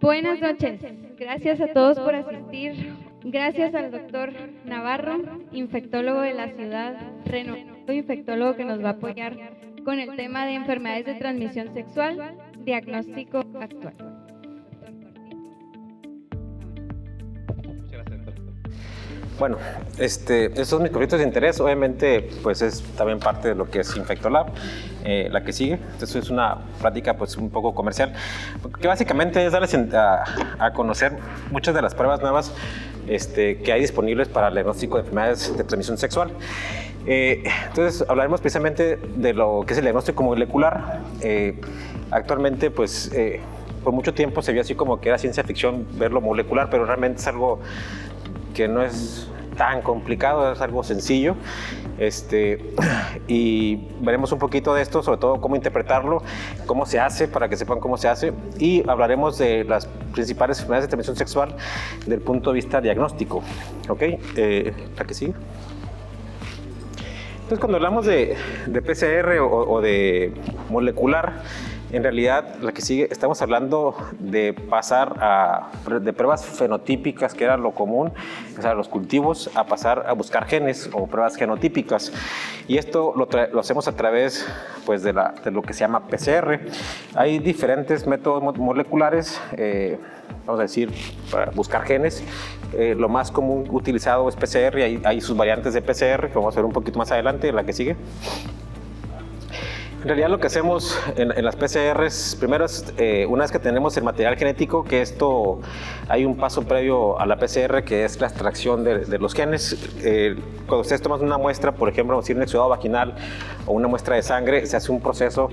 Buenas noches. Gracias a todos por asistir. Gracias al doctor Navarro, infectólogo de la ciudad, renombrado infectólogo que nos va a apoyar con el tema de enfermedades de transmisión sexual, diagnóstico actual. Bueno, esos son mis conflictos de interés. Obviamente, pues es también parte de lo que es Infectolab, la que sigue. Entonces es una plática pues un poco comercial, que básicamente es darles a conocer muchas de las pruebas nuevas que hay disponibles para el diagnóstico de enfermedades de transmisión sexual. Entonces hablaremos precisamente de lo que es el diagnóstico molecular. Actualmente, pues por mucho tiempo se vio así como que era ciencia ficción ver lo molecular, pero realmente es algo que no es tan complicado, es algo sencillo. Y veremos un poquito de esto, sobre todo cómo interpretarlo, cómo se hace, para que sepan cómo se hace, y hablaremos de las principales enfermedades de transmisión sexual desde el punto de vista diagnóstico. ¿Ok? ¿La que sigue? Entonces, cuando hablamos de PCR o de molecular, en realidad, la que sigue, estamos hablando de pasar de pruebas fenotípicas, que era lo común, o sea, los cultivos, a pasar a buscar genes o pruebas genotípicas. Y esto lo hacemos a través pues, de lo que se llama PCR. Hay diferentes métodos moleculares, vamos a decir, para buscar genes. Lo más común utilizado es PCR, y hay sus variantes de PCR, que vamos a ver un poquito más adelante, la que sigue. En realidad lo que hacemos en las PCRs, primero es, una vez que tenemos el material genético, que esto hay un paso previo a la PCR, que es la extracción de los genes. Cuando ustedes toman una muestra, por ejemplo, un exudado vaginal o una muestra de sangre, se hace un proceso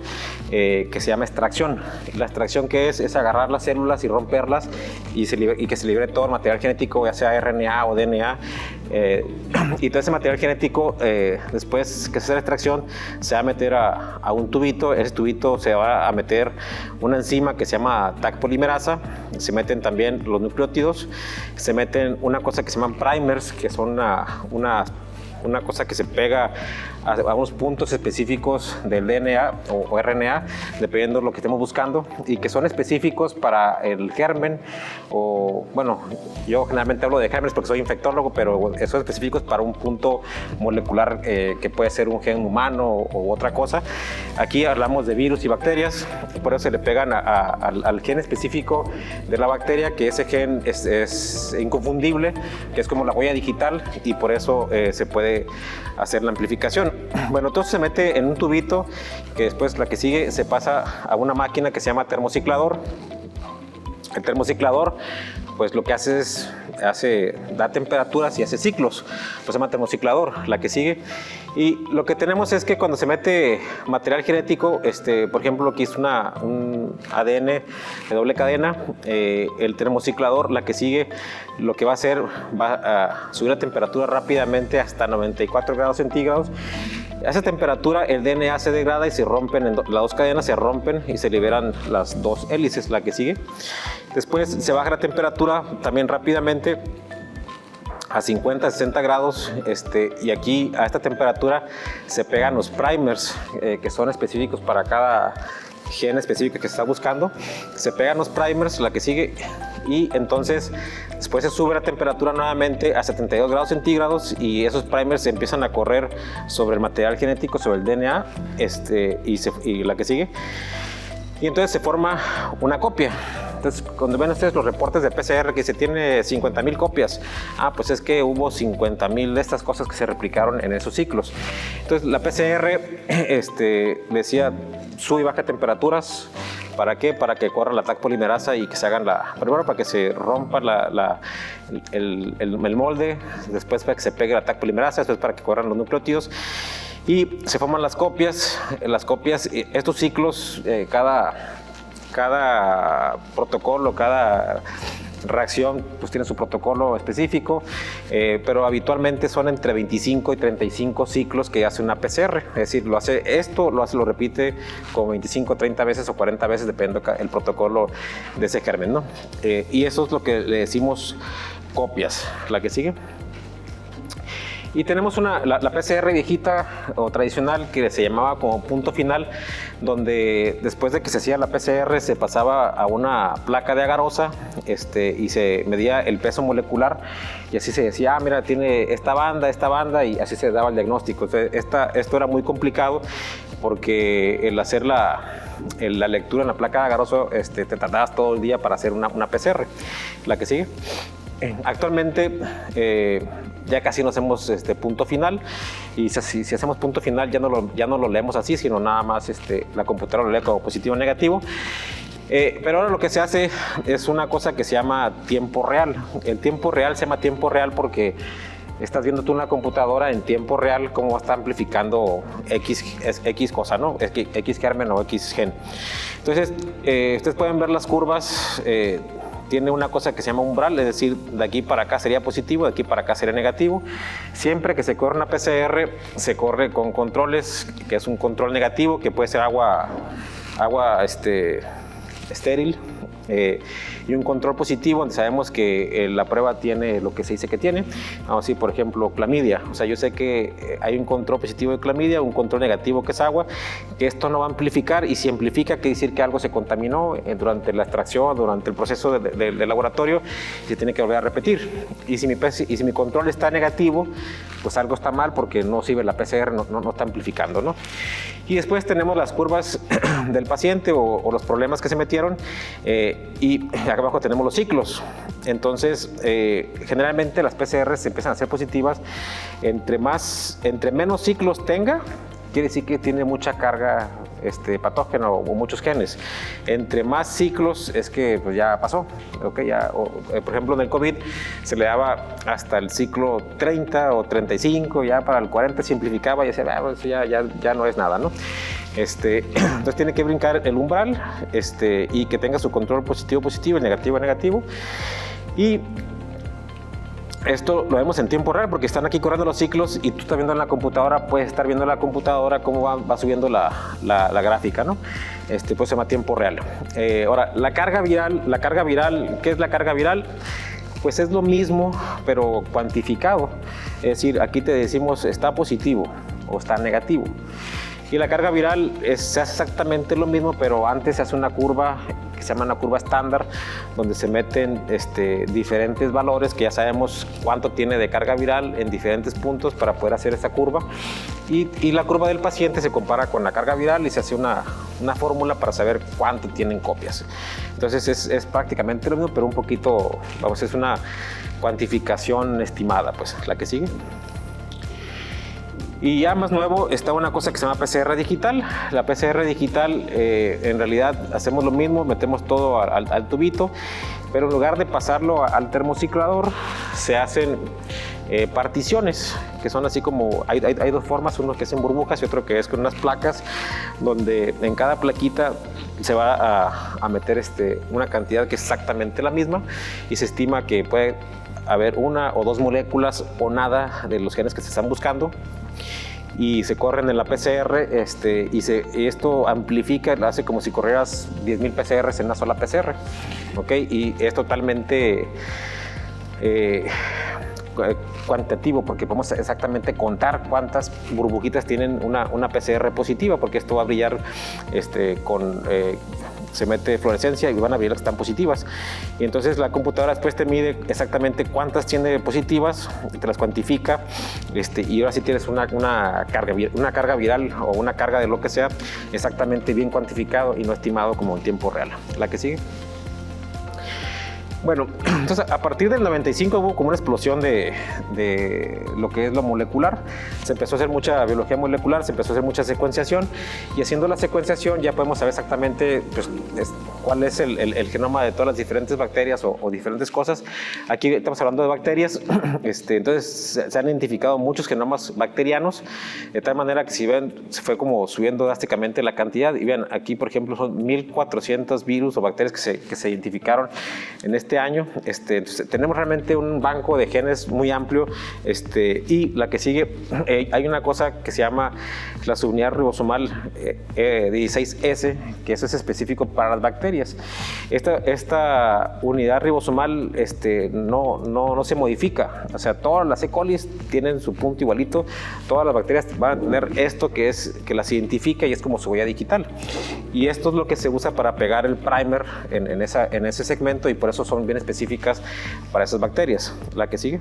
que se llama extracción. La extracción, ¿qué es? Es agarrar las células y romperlas y que se libere todo el material genético, ya sea RNA o DNA. Y todo ese material genético, después que se hace la extracción, se va a meter a un tubito. Ese tubito se va a meter una enzima que se llama Taq polimerasa, se meten también los nucleótidos, se meten una cosa que se llaman primers, que son una cosa que se pega a unos puntos específicos del DNA o RNA, dependiendo de lo que estemos buscando, y que son específicos para el germen, o bueno, yo generalmente hablo de gérmenes porque soy infectólogo, pero son específicos para un punto molecular que puede ser un gen humano o otra cosa. Aquí hablamos de virus y bacterias, y por eso se le pegan al gen específico de la bacteria, que ese gen es inconfundible, que es como la huella digital, y por eso se puede hacer la amplificación. Bueno, todo se mete en un tubito, que después, la que sigue, se pasa a una máquina que se llama termociclador. El termociclador, pues lo que hace es da temperaturas y hace ciclos, pues se llama termociclador. La que sigue, y lo que tenemos es que cuando se mete material genético, por ejemplo, aquí es un ADN de doble cadena, el termociclador, la que sigue, lo que va a hacer, va a subir la temperatura rápidamente hasta 94 grados centígrados. A esa temperatura el DNA se degrada y se rompen, las dos cadenas se rompen y se liberan las dos hélices, la que sigue. Después se baja la temperatura también rápidamente a 50, 60 grados, y aquí a esta temperatura se pegan los primers, que son específicos para cada gen específico que se está buscando. Se pegan los primers, la que sigue, y entonces después se sube la temperatura nuevamente a 72 grados centígrados, y esos primers empiezan a correr sobre el material genético, sobre el DNA, y la que sigue, y entonces se forma una copia. Entonces, cuando ven ustedes los reportes de PCR que se tiene 50,000 copias, pues es que hubo 50,000 de estas cosas que se replicaron en esos ciclos. Entonces, la PCR decía sube y baja temperaturas. ¿Para qué? Para que corra la Taq polimerasa y que se hagan primero para que se rompa el molde, después para que se pegue la Taq polimerasa, después para que corran los nucleótidos. Y se forman las copias, estos ciclos, cada protocolo, cada reacción pues tiene su protocolo específico, pero habitualmente son entre 25 y 35 ciclos que hace una PCR, es decir, lo repite como 25, 30 veces o 40 veces, dependiendo del protocolo de ese germen, ¿no? Y eso es lo que le decimos copias. La que sigue. Y tenemos la PCR viejita o tradicional que se llamaba como punto final, donde después de que se hacía la PCR se pasaba a una placa de agarosa y se medía el peso molecular y así se decía, mira, tiene esta banda, y así se daba el diagnóstico. Entonces, esto era muy complicado porque el hacer la lectura en la placa de agaroso te tardabas todo el día para hacer una PCR. La que sigue. Actualmente ya casi no hacemos punto final, y si hacemos punto final ya no lo leemos así, sino nada más la computadora lo lee como positivo o negativo. Pero ahora lo que se hace es una cosa que se llama tiempo real. El tiempo real se llama tiempo real porque estás viendo tú en la computadora en tiempo real cómo está amplificando X cosa, ¿no? X germen o X gen. Entonces, ustedes pueden ver las curvas. Tiene una cosa que se llama umbral, es decir, de aquí para acá sería positivo, de aquí para acá sería negativo. Siempre que se corre una PCR, se corre con controles, que es un control negativo, que puede ser agua estéril, y un control positivo donde sabemos que la prueba tiene lo que se dice que tiene. Vamos a decir, por ejemplo, clamidia. O sea, yo sé que hay un control positivo de clamidia, un control negativo que es agua, que esto no va a amplificar, y si amplifica quiere decir que algo se contaminó durante la extracción, durante el proceso del laboratorio, y se tiene que volver a repetir. Y si mi control está negativo, pues algo está mal porque no sirve la PCR, no está amplificando, ¿no? Y después tenemos las curvas del paciente o los problemas que se metieron, y acá abajo tenemos los ciclos. Entonces, generalmente las PCR se empiezan a ser positivas entre menos ciclos tenga, quiere decir que tiene mucha carga patógena o muchos genes. Entre más ciclos es que pues, ya pasó. ¿Okay? Por ejemplo, en el COVID se le daba hasta el ciclo 30 o 35, ya para el 40 simplificaba y decía, pues, ya no es nada, ¿no? Entonces tiene que brincar el umbral y que tenga su control positivo, y negativo. Y esto lo vemos en tiempo real porque están aquí corriendo los ciclos y tú estás viendo en la computadora, puedes estar viendo en la computadora cómo va subiendo la gráfica, ¿no? Pues se llama tiempo real. Ahora, la carga viral, ¿qué es la carga viral? Pues es lo mismo, pero cuantificado. Es decir, aquí te decimos está positivo o está negativo. Y la carga viral se hace exactamente lo mismo, pero antes se hace una curva que se llama una curva estándar, donde se meten diferentes valores que ya sabemos cuánto tiene de carga viral en diferentes puntos para poder hacer esa curva. Y la curva del paciente se compara con la carga viral y se hace una fórmula para saber cuánto tienen copias. Entonces es prácticamente lo mismo, pero un poquito, es una cuantificación estimada, pues la que sigue. Y ya más nuevo está una cosa que se llama PCR digital. La PCR digital, en realidad hacemos lo mismo, metemos todo al tubito, pero en lugar de pasarlo al termociclador, se hacen particiones, que son así como, hay dos formas, uno que es en burbujas y otro que es con unas placas, donde en cada plaquita se va a meter una cantidad que es exactamente la misma, y se estima que puede haber una o dos moléculas o nada de los genes que se están buscando, y se corren en la PCR, y esto amplifica, hace como si corrieras 10,000 PCRs en una sola PCR, ¿ok? Y es totalmente cuantitativo, porque podemos exactamente contar cuántas burbujitas tienen una PCR positiva, porque esto va a brillar se mete fluorescencia y van a brillar las que están positivas. Y entonces la computadora después te mide exactamente cuántas tiene positivas, te las cuantifica, y ahora sí tienes una carga viral o una carga de lo que sea exactamente bien cuantificado y no estimado como en tiempo real. La que sigue. Bueno, entonces a partir del 95 hubo como una explosión de lo que es lo molecular. Se empezó a hacer mucha biología molecular, se empezó a hacer mucha secuenciación, y haciendo la secuenciación ya podemos saber exactamente cuál es el genoma de todas las diferentes bacterias o diferentes cosas. Aquí estamos hablando de bacterias, entonces se han identificado muchos genomas bacterianos, de tal manera que si ven, se fue como subiendo drásticamente la cantidad. Y vean, aquí por ejemplo son 1,400 virus o bacterias que se identificaron en este año. Entonces, tenemos realmente un banco de genes muy amplio. Y la que sigue, hay una cosa que se llama la subunidad ribosomal 16S, que eso es específico para las bacterias. Esta unidad ribosomal no se modifica. O sea, todas las E. coli tienen su punto igualito. Todas las bacterias van a tener esto que las identifica y es como su huella digital. Y esto es lo que se usa para pegar el primer en ese segmento, y por eso son bien específicas para esas bacterias. La que sigue.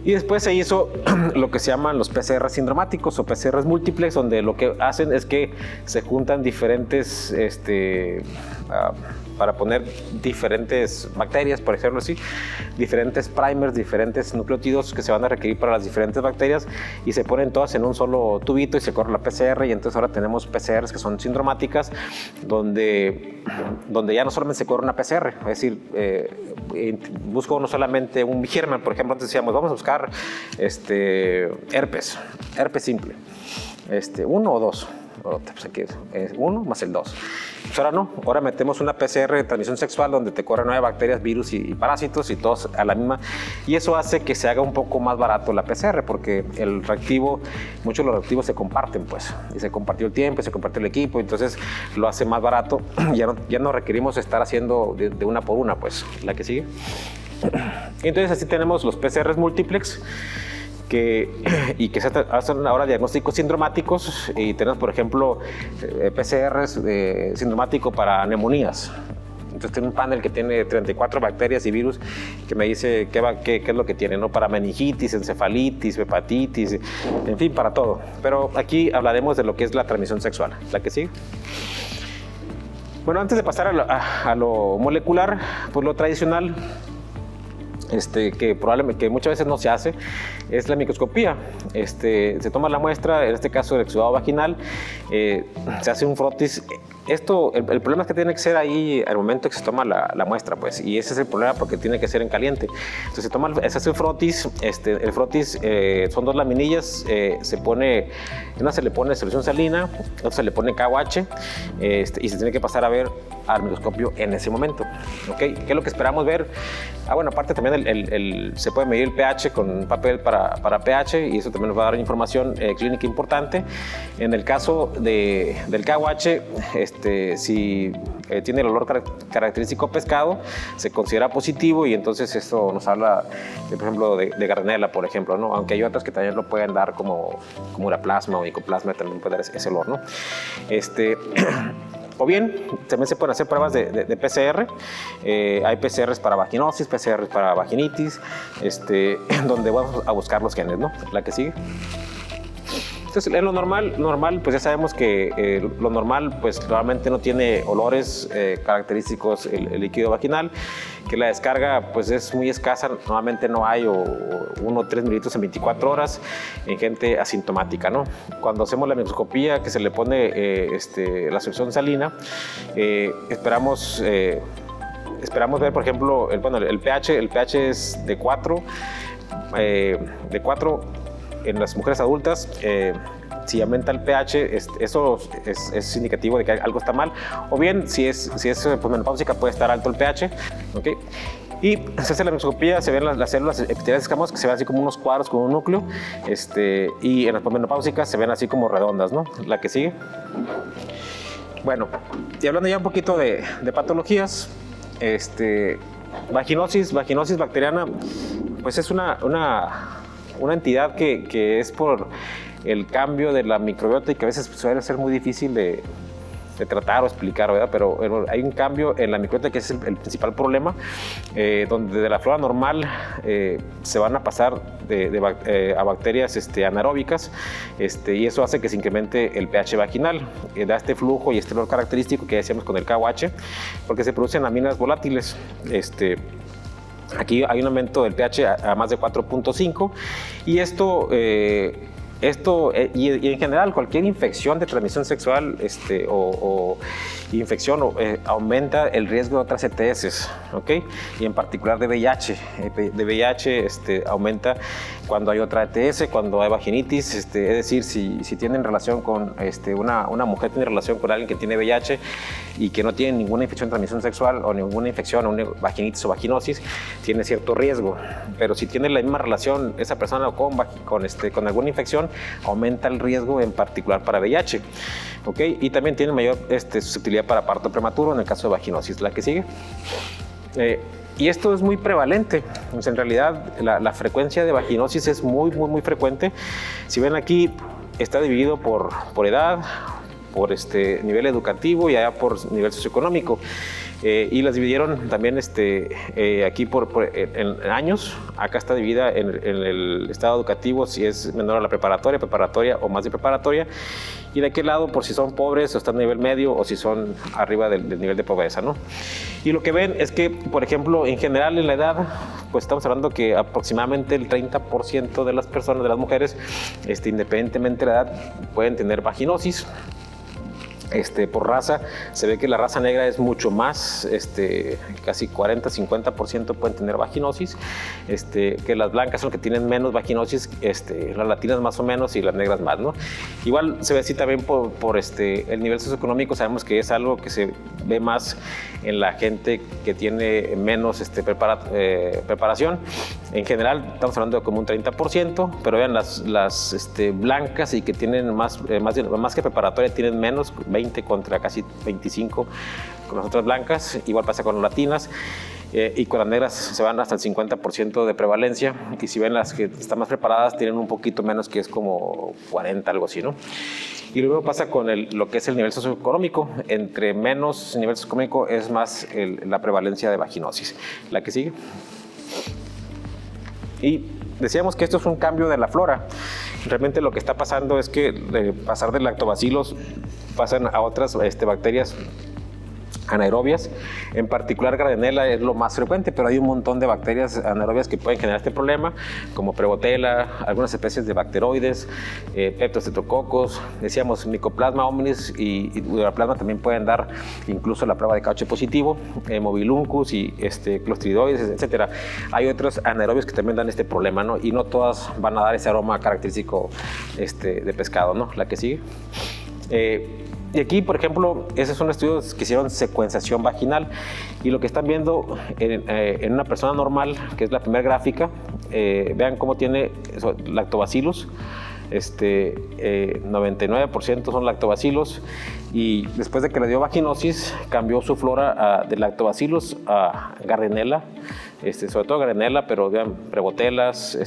Y después se hizo lo que se llaman los PCR sindromáticos o PCRs múltiples, donde lo que hacen es que se juntan diferentes, para poner diferentes bacterias, por ejemplo así, diferentes primers, diferentes nucleótidos que se van a requerir para las diferentes bacterias, y se ponen todas en un solo tubito y se corre la PCR, y entonces ahora tenemos PCRs que son sindromáticas, donde ya no solamente se corre una PCR, es decir, busco no solamente un germen. Por ejemplo, antes decíamos, vamos a buscar herpes simple, 1 o 2. Pues aquí es 1 más el 2. Pues ahora no, ahora metemos una PCR de transmisión sexual donde te corren 9 bacterias, virus y parásitos, y todos a la misma, y eso hace que se haga un poco más barato la PCR, porque el reactivo, muchos de los reactivos se comparten, pues, y se compartió el tiempo, se compartió el equipo, entonces lo hace más barato. Ya no requerimos estar haciendo de una por una, pues. La que sigue. Entonces así tenemos los PCRs múltiplex, que se hacen ahora diagnósticos sindromáticos, y tenemos, por ejemplo, PCRs sindromático para neumonías. Entonces tiene un panel que tiene 34 bacterias y virus que me dice qué es lo que tiene, ¿no? Para meningitis, encefalitis, hepatitis, en fin, para todo. Pero aquí hablaremos de lo que es la transmisión sexual. La que sigue. Bueno, antes de pasar a lo molecular, pues lo tradicional, que muchas veces no se hace, es la microscopía. Se toma la muestra, en este caso el exudado vaginal, se hace un frotis. El problema es que tiene que ser ahí al momento que se toma la muestra, pues, y ese es el problema, porque tiene que ser en caliente. Entonces se hace el frotis. El frotis son 2 laminillas, una se le pone solución salina, otra se le pone KOH, y se tiene que pasar a ver al microscopio en ese momento. ¿Okay? ¿Qué es lo que esperamos ver? Bueno, aparte también se puede medir el pH con un papel para pH, y eso también nos va a dar información clínica importante. En el caso del KOH, si tiene el olor característico pescado, se considera positivo, y entonces esto nos habla, por ejemplo, de Gardnerella, por ejemplo, ¿no? Aunque hay otras que también lo pueden dar como uraplasma o micoplasma, también puede dar ese olor, ¿no? O bien, también se pueden hacer pruebas de PCR. Hay PCRs para vaginosis, PCRs para vaginitis, donde vamos a buscar los genes, ¿no? La que sigue. Entonces, en lo normal, pues ya sabemos que lo normal, pues realmente no tiene olores característicos el líquido vaginal, que la descarga pues es muy escasa, normalmente no hay 1 o 3 mililitros en 24 horas en gente asintomática, ¿no? Cuando hacemos la microscopía, que se le pone la solución salina, esperamos ver, por ejemplo, el pH es de 4 en las mujeres adultas. Si aumenta el pH, eso es indicativo de que algo está mal, o bien si es menopáusica, puede estar alto el pH. ¿Okay? Y se hace la microscopía, se ven las células epiteliales escamosas, que se ven así como unos cuadros con un núcleo, y en las menopáusicas se ven así como redondas, ¿no? La que sigue. Bueno, y hablando ya un poquito de patologías, vaginosis bacteriana, pues es una entidad que es por el cambio de la microbiota, y que a veces suele ser muy difícil de tratar o explicar, ¿verdad? Pero hay un cambio en la microbiota que es el principal problema, donde de la flora normal se van a pasar a bacterias anaeróbicas, y eso hace que se incremente el pH vaginal, da este flujo y este olor característico que decíamos con el KOH, porque se producen aminas volátiles. Aquí hay un aumento del pH a más de 4.5, y y en general cualquier infección de transmisión sexual infección aumenta el riesgo de otras ETS, ¿ok? Y en particular de VIH. De VIH aumenta cuando hay otra ETS, cuando hay vaginitis, es decir, si tienen relación con, una mujer tiene relación con alguien que tiene VIH y que no tiene ninguna infección de transmisión sexual o ninguna infección o una vaginitis o vaginosis, tiene cierto riesgo. Pero si tiene la misma relación esa persona con alguna infección, aumenta el riesgo en particular para VIH, ¿ok? Y también tiene mayor susceptibilidad para parto prematuro en el caso de vaginosis. La que sigue. Y esto es muy prevalente. Pues en realidad, la frecuencia de vaginosis es muy frecuente. Si ven aquí, está dividido por edad, por nivel educativo y allá por nivel socioeconómico. Y las dividieron también aquí en años. Acá está dividida en el estado educativo, si es menor a la preparatoria o más de preparatoria. Y de aquel lado, por si son pobres o están a nivel medio o si son arriba del nivel de pobreza, ¿no? Y lo que ven es que, por ejemplo, en general en la edad, pues estamos hablando que aproximadamente el 30% de las personas, de las mujeres, independientemente de la edad, pueden tener vaginosis. Por raza, se ve que la raza negra es mucho más, casi 40-50% pueden tener vaginosis, que las blancas son las que tienen menos vaginosis, las latinas más o menos y las negras más, ¿no? Igual se ve así también por el nivel socioeconómico, sabemos que es algo que se ve más en la gente que tiene menos preparación. En general estamos hablando de como un 30%, pero vean las blancas y que tienen más que preparatoria, tienen menos, 20 contra casi 25 con las otras blancas. Igual pasa con las latinas. Y con las negras se van hasta el 50% de prevalencia, y si ven las que están más preparadas tienen un poquito menos, que es como 40, algo así, ¿no? Y luego pasa con lo que es el nivel socioeconómico. Entre menos nivel socioeconómico es más la prevalencia de vaginosis. La que sigue. Y decíamos que esto es un cambio de la flora. Realmente lo que está pasando es que de pasar de lactobacilos pasan a otras bacterias anaerobias. En particular, Gardnerella es lo más frecuente, pero hay un montón de bacterias anaerobias que pueden generar este problema, como Prevotella, algunas especies de bacteroides, Peptostreptococos, decíamos Mycoplasma hominis y Uroplasma también pueden dar incluso la prueba de KH positivo, Mobiluncus y Clostridoides, etcétera. Hay otros anaerobios que también dan este problema, ¿no? Y no todas van a dar ese aroma característico de pescado, ¿no? La que sigue. Y aquí, por ejemplo, esos son estudios que hicieron secuenciación vaginal, y lo que están viendo en una persona normal, que es la primera gráfica, vean cómo tiene lactobacillus, 99% son lactobacillus, y después de que le dio vaginosis, cambió su flora de lactobacillus a Gardnerella, sobre todo Gardnerella, pero vean Prevotellas,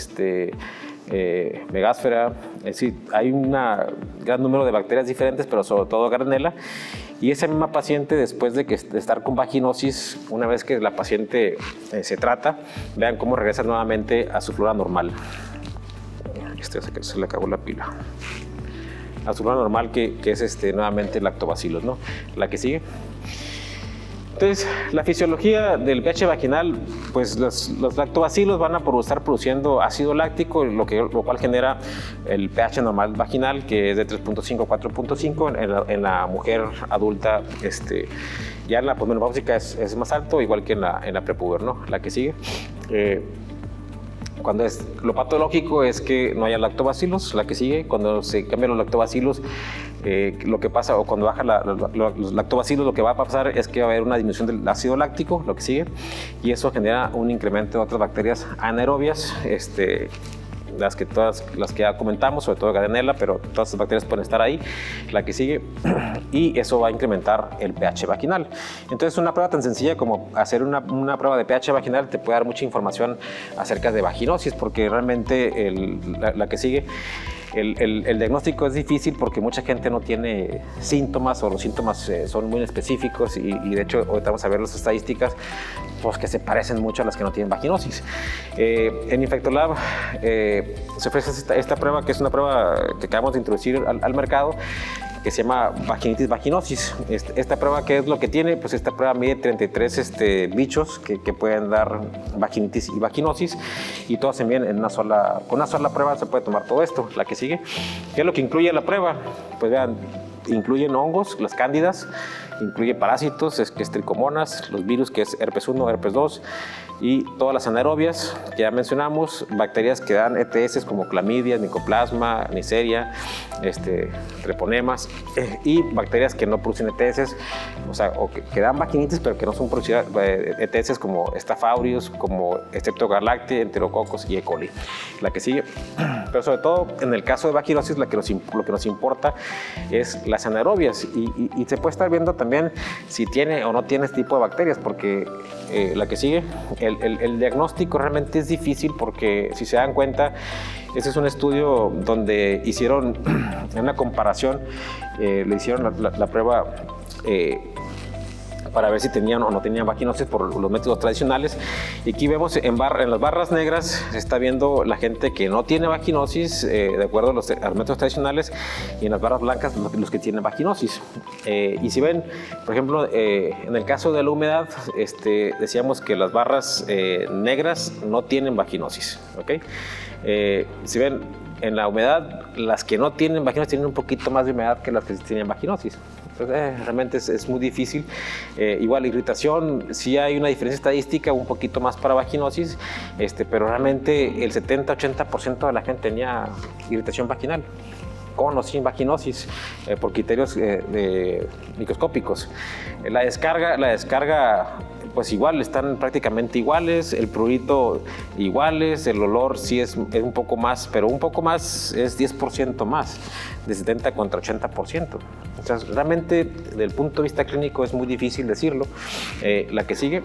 Megasfera, es decir, hay un gran número de bacterias diferentes, pero sobre todo Gardnerella. Y esa misma paciente, después de estar con vaginosis, una vez que la paciente se trata, vean cómo regresa nuevamente a su flora normal. Se le acabó la pila. A su flora normal, que es nuevamente lactobacillus, ¿no? La que sigue. Entonces, la fisiología del pH vaginal, pues los lactobacilos van a estar produciendo ácido láctico, lo cual genera el pH normal vaginal, que es de 3.5 a 4.5 en la mujer adulta. Ya en la posmenopáusica es más alto, igual que en la prepuber, ¿no? La que sigue. Cuando lo patológico es que no haya lactobacilos. La que sigue, cuando se cambian los lactobacilos, lo que pasa, o cuando bajan los lactobacilos, lo que va a pasar es que va a haber una disminución del ácido láctico, lo que sigue, y eso genera un incremento de otras bacterias anaerobias, todas las que ya comentamos, sobre todo Gardnerella, pero todas las bacterias pueden estar ahí. La que sigue, y eso va a incrementar el pH vaginal. Entonces, una prueba tan sencilla como hacer una prueba de pH vaginal te puede dar mucha información acerca de vaginosis, porque realmente la que sigue, el diagnóstico es difícil porque mucha gente no tiene síntomas, o los síntomas son muy específicos, y de hecho ahorita vamos a ver las estadísticas, pues, que se parecen mucho a las que no tienen vaginosis. En Infectolab se ofrece esta prueba, que es una prueba que acabamos de introducir al mercado, que se llama vaginitis vaginosis. Esta prueba, ¿qué es lo que tiene? Pues esta prueba mide 33 bichos que pueden dar vaginitis y vaginosis, y todos se miden con una sola prueba se puede tomar todo esto. La que sigue, ¿qué es lo que incluye la prueba? Pues vean, incluyen hongos, las cándidas, incluye parásitos, que es tricomonas, los virus, que es herpes 1, herpes 2, y todas las anaerobias que ya mencionamos, bacterias que dan ETS como clamidia, micoplasma, neisseria, treponemas, y bacterias que no producen ETS, o sea, que dan vaginitis pero que no son producidas ETS, como Staph aureus, como Streptococcus, Enterococos y E. coli. La que sigue, pero sobre todo en el caso de vaginosis lo que nos importa es las anaerobias, y se puede estar viendo también si tiene o no tiene este tipo de bacterias, porque la que sigue, el diagnóstico realmente es difícil, porque si se dan cuenta, este es un estudio donde hicieron una comparación, le hicieron la prueba para ver si tenían o no tenían vaginosis por los métodos tradicionales, y aquí vemos en las barras negras se está viendo la gente que no tiene vaginosis de acuerdo a los métodos tradicionales, y en las barras blancas los que tienen vaginosis. Y si ven, por ejemplo, en el caso de la humedad, decíamos que las barras negras no tienen vaginosis, ¿okay? Si ven, en la humedad, las que no tienen vaginosis tienen un poquito más de humedad que las que tienen vaginosis. Entonces, realmente es muy difícil. Igual, irritación, sí hay una diferencia estadística, un poquito más para vaginosis, pero realmente el 70-80% de la gente tenía irritación vaginal, con o sin vaginosis, por criterios microscópicos. La descarga, pues igual, están prácticamente iguales, el prurito iguales, el olor sí es un poco más, pero un poco más es 10% más, de 70 contra 80%. O sea, realmente, desde el punto de vista clínico es muy difícil decirlo. La que sigue.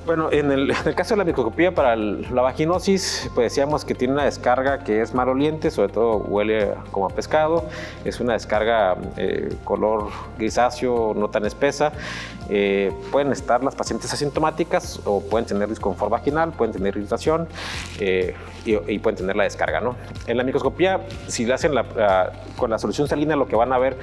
Bueno, en el caso de la microscopía para la vaginosis, pues decíamos que tiene una descarga que es maloliente, sobre todo huele como a pescado, es una descarga color grisáceo, no tan espesa. Pueden estar las pacientes asintomáticas o pueden tener disconfort vaginal, pueden tener irritación y pueden tener la descarga, ¿no? En la microscopía, si le hacen con la solución salina, lo que van a ver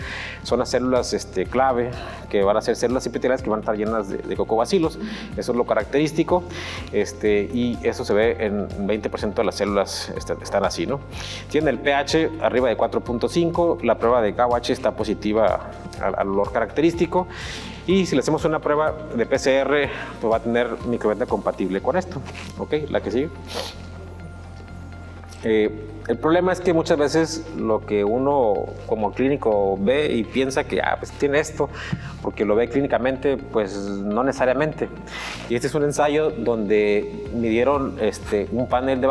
son las células clave, que van a ser células epiteliales que van a estar llenas de cocobacilos. Eso es lo característico, y eso se ve en 20% de las células están así, ¿no? Tienen el pH arriba de 4.5, la prueba de KOH está positiva al olor característico, y si le hacemos una prueba de PCR, pues va a tener microbiota compatible con esto. ¿Ok? La que sigue. El problema es que muchas veces lo que uno como clínico ve y piensa que pues tiene esto, porque lo ve clínicamente, pues no necesariamente. Y este es un ensayo donde midieron un panel de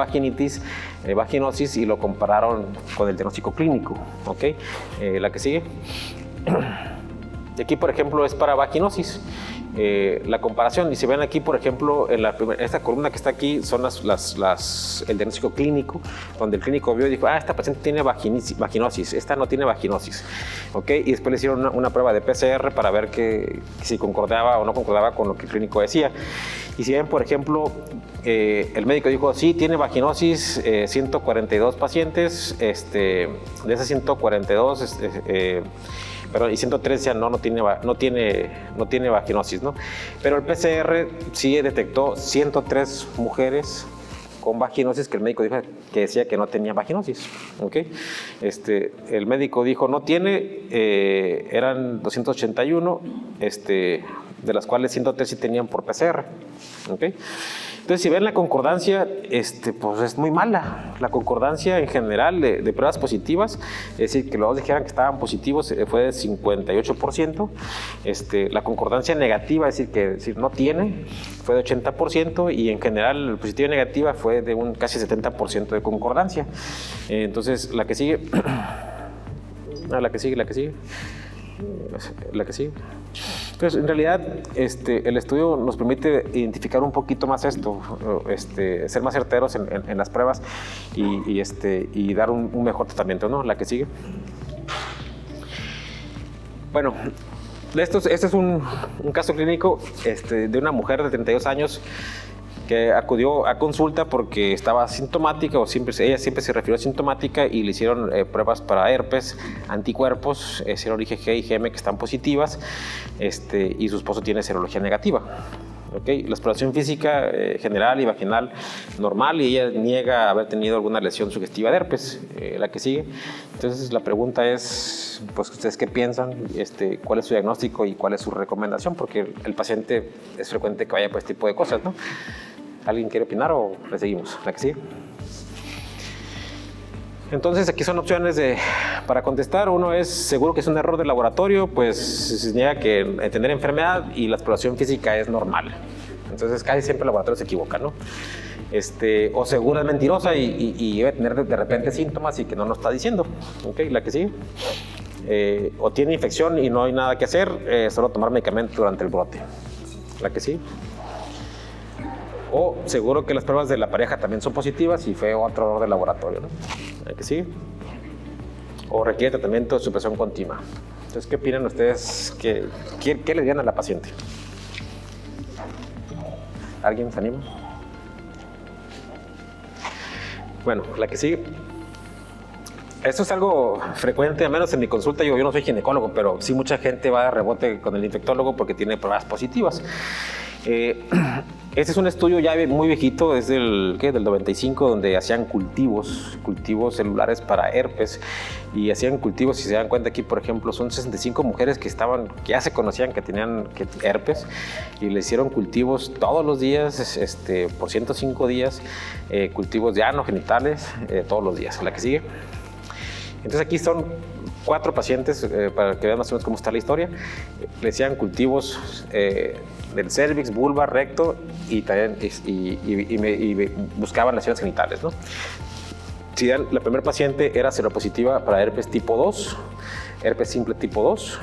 vaginosis, y lo compararon con el diagnóstico clínico. ¿Ok? La que sigue. Y aquí, por ejemplo, es para vaginosis. La comparación, y si ven aquí, por ejemplo, en esta columna que está aquí son el diagnóstico clínico, donde el clínico vio y dijo, esta paciente tiene vaginosis, esta no tiene vaginosis, ¿ok? Y después le hicieron una prueba de PCR para ver si concordaba o no concordaba con lo que el clínico decía. Y si ven, por ejemplo, el médico dijo, sí, tiene vaginosis, 142 pacientes, de esas 142, y 103 ya no tiene vaginosis, ¿no? Pero el PCR sí detectó 103 mujeres con vaginosis que el médico dijo que decía que no tenía vaginosis, ¿ok? El médico dijo no tiene, eran 281, de las cuales 103 sí tenían por PCR, ¿ok? Entonces, si ven la concordancia, pues es muy mala. La concordancia en general de pruebas positivas, es decir, que los dos dijeran que estaban positivos, fue de 58%. La concordancia negativa, es decir, no tiene, fue de 80%, y en general la positiva y negativa fue de un casi 70% de concordancia. Entonces, la que sigue. La que sigue. Entonces, en realidad, el estudio nos permite identificar un poquito más esto, ser más certeros en las pruebas y dar un mejor tratamiento, ¿no? La que sigue. Bueno, este es un caso clínico de una mujer de 32 años que acudió a consulta porque estaba asintomática, ella siempre se refirió a asintomática, y le hicieron pruebas para herpes, anticuerpos, serología IgG y IgM que están positivas, y su esposo tiene serología negativa. ¿Okay? La exploración física general y vaginal normal, y ella niega haber tenido alguna lesión sugestiva de herpes, la que sigue. Entonces la pregunta es, pues, ¿ustedes qué piensan? ¿Cuál es su diagnóstico y cuál es su recomendación? Porque el paciente es frecuente que vaya por este tipo de cosas, ¿no? ¿Alguien quiere opinar o le seguimos? ¿La que sigue? Entonces aquí son opciones para contestar. Uno es seguro que es un error de laboratorio, pues se niega que tener enfermedad y la exploración física es normal. Entonces casi siempre el laboratorio se equivoca, ¿no? O seguro es mentirosa y debe tener de repente síntomas y que no nos está diciendo. ¿Okay? La que sigue. O tiene infección y no hay nada que hacer, solo tomar medicamento durante el brote. La que sigue. O seguro que las pruebas de la pareja también son positivas y fue otro error de laboratorio, ¿no? ¿Que sí? O requiere tratamiento de supresión continua. Entonces, ¿qué opinan ustedes? ¿Qué le dirían a la paciente? ¿Alguien se anima? Bueno, la que sigue. Esto es algo frecuente, al menos en mi consulta. Yo no soy ginecólogo, pero sí mucha gente va a rebote con el infectólogo porque tiene pruebas positivas. Este es un estudio ya muy viejito, es del 95, donde hacían cultivos celulares para herpes, y hacían cultivos, si se dan cuenta aquí, por ejemplo, son 65 mujeres que ya se conocían que tenían herpes, y le hicieron cultivos todos los días, por 105 días, cultivos de ano, genitales, todos los días. La que sigue. Entonces aquí son 4 pacientes, para que vean más o menos cómo está la historia. Le hacían cultivos del cervix, vulva, recto, y también buscaban lesiones genitales, ¿no? Si la primera paciente era seropositiva para herpes tipo 2, herpes simple tipo 2,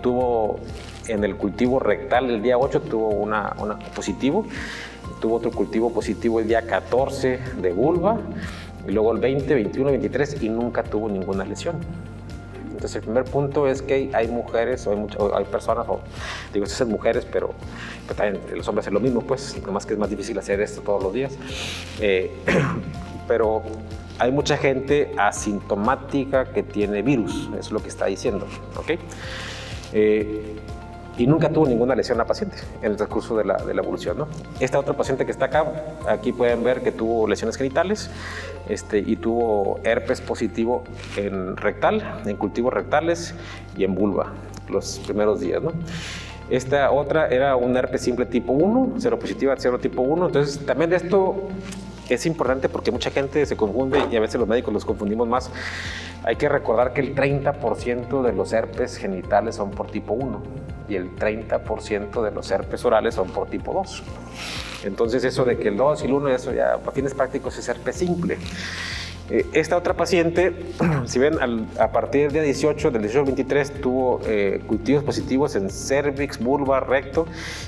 tuvo en el cultivo rectal el día 8 tuvo una positivo, tuvo otro cultivo positivo el día 14 de vulva, y luego el 20, 21, 23, y nunca tuvo ninguna lesión. Entonces el primer punto es que hay mujeres o hay personas, digo, estas son mujeres, pero también los hombres hacen lo mismo, pues, nomás que es más difícil hacer esto todos los días. Pero hay mucha gente asintomática que tiene virus, eso es lo que está diciendo, ¿ok? Y nunca tuvo ninguna lesión a la paciente en el transcurso de la evolución, ¿no? Esta otra paciente que está acá, aquí pueden ver que tuvo lesiones genitales, y tuvo herpes positivo en rectal, en cultivos rectales y en vulva los primeros días, ¿no? Esta otra era un herpes simple tipo 1, seropositiva tipo 1, entonces también esto es importante porque mucha gente se confunde y a veces los médicos los confundimos más. Hay que recordar que el 30% de los herpes genitales son por tipo 1 y el 30% de los herpes orales son por tipo 2. Entonces eso de que el 2 y el 1, eso ya a fines prácticos es herpes simple. Esta otra paciente, si ven, a partir del día 18, del 18 al 23, tuvo cultivos positivos en cervix, vulva, recto,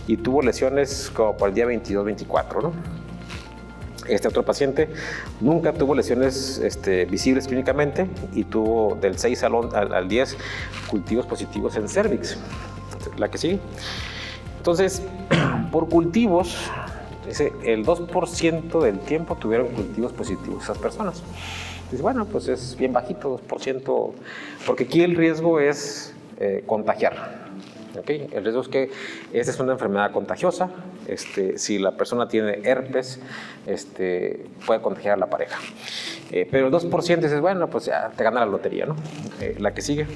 y tuvo lesiones como para el día 22-24, ¿no? Este otro paciente nunca tuvo lesiones visibles clínicamente y tuvo del 6 al 10 cultivos positivos en cervix. La que sigue. Entonces, por cultivos, el 2% del tiempo tuvieron cultivos positivos esas personas. Dice, bueno, pues es bien bajito, 2%, porque aquí el riesgo es contagiar. ¿Okay? El riesgo es que esta es una enfermedad contagiosa. Si la persona tiene herpes, puede contagiar a la pareja. Pero el 2% dices, bueno, pues ya te gana la lotería, ¿no? La que sigue.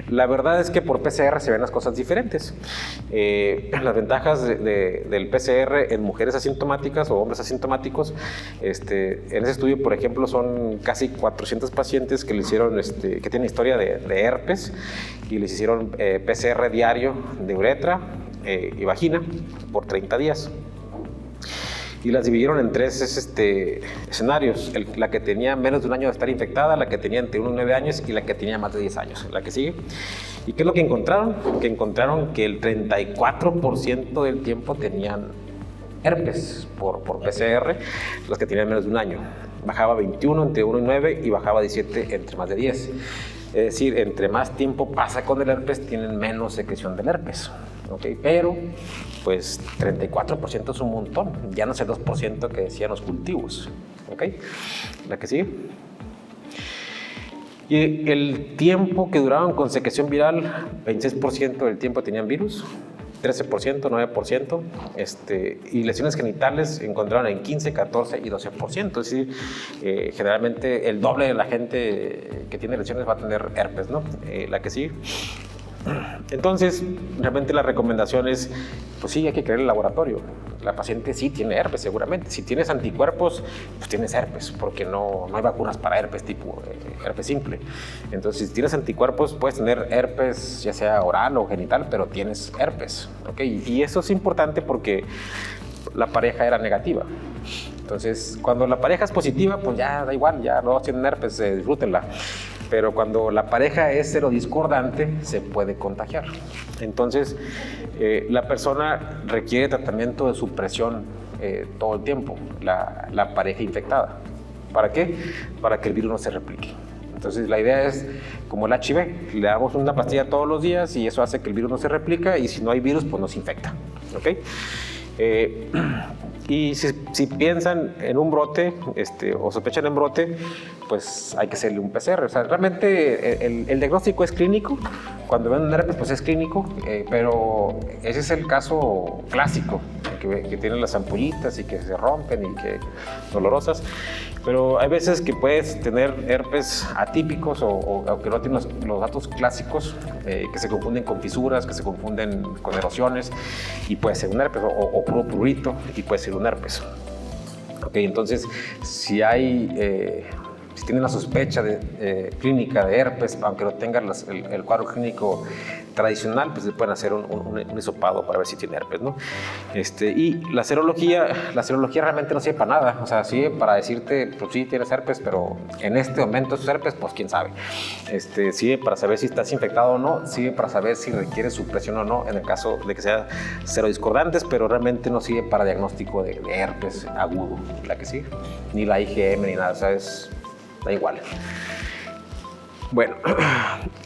La verdad es que por PCR se ven las cosas diferentes. Las ventajas del PCR en mujeres asintomáticas o hombres asintomáticos, en ese estudio, por ejemplo, son casi 400 pacientes que le hicieron, que tienen historia de herpes, y les hicieron PCR diario de uretra y vagina por 30 días. Y las dividieron en 3 escenarios: la que tenía menos de un año de estar infectada, la que tenía entre 1 y 9 años y la que tenía más de 10 años. La que sigue. ¿Y qué es lo que encontraron? Que encontraron que el 34% del tiempo tenían herpes por PCR, los que tenían menos de un año. Bajaba 21 entre 1 y 9 y bajaba 17 entre más de 10. Es decir, entre más tiempo pasa con el herpes, tienen menos secreción del herpes. ¿Okay? Pero, pues, 34% es un montón. Ya no es el 2% que decían los cultivos. ¿Okay? La que sigue. Y el tiempo que duraban con secreción viral, 26% del tiempo tenían virus. 13%, 9%, y lesiones genitales encontraron en 15, 14 y 12%. Es decir, generalmente el doble de la gente que tiene lesiones va a tener herpes, ¿no? La que sigue. Entonces, realmente la recomendación es, pues sí, hay que creer el laboratorio. La paciente sí tiene herpes, seguramente. Si tienes anticuerpos, pues tienes herpes, porque no hay vacunas para herpes tipo herpes simple. Entonces, si tienes anticuerpos, puedes tener herpes, ya sea oral o genital, pero tienes herpes, ¿ok? Y eso es importante porque la pareja era negativa. Entonces, cuando la pareja es positiva, pues ya da igual, ya los dos tienen herpes, disfrútenla. Pero cuando la pareja es serodiscordante, se puede contagiar. Entonces, la persona requiere tratamiento de supresión todo el tiempo, la pareja infectada. ¿Para qué? Para que el virus no se replique. Entonces, la idea es, como el HIV, le damos una pastilla todos los días y eso hace que el virus no se replica, y si no hay virus, pues nos infecta. ¿Ok? Y si piensan en un brote o sospechan en brote, pues hay que hacerle un PCR. O sea, realmente el diagnóstico es clínico. Cuando ven un herpes, pues es clínico, pero ese es el caso clásico, que tienen las ampollitas y que se rompen y que dolorosas. Pero hay veces que puedes tener herpes atípicos o que no tienen los datos clásicos, que se confunden con fisuras, que se confunden con erosiones, y puede ser un herpes, o puro prurito, y puede ser un herpes. Okay, entonces, si tienen la sospecha clínica de herpes, aunque no tengan el cuadro clínico tradicional, pues le pueden hacer un hisopado para ver si tiene herpes, ¿no? Y la serología realmente no sirve para nada. O sea, sirve para decirte, pues sí, tienes herpes, pero en este momento es herpes, pues quién sabe. Sirve para saber si estás infectado o no, sirve para saber si requiere supresión o no, en el caso de que sean serodiscordantes, pero realmente no sirve para diagnóstico de herpes agudo, la que sigue, ni la IgM ni nada, o sea, da igual. Bueno,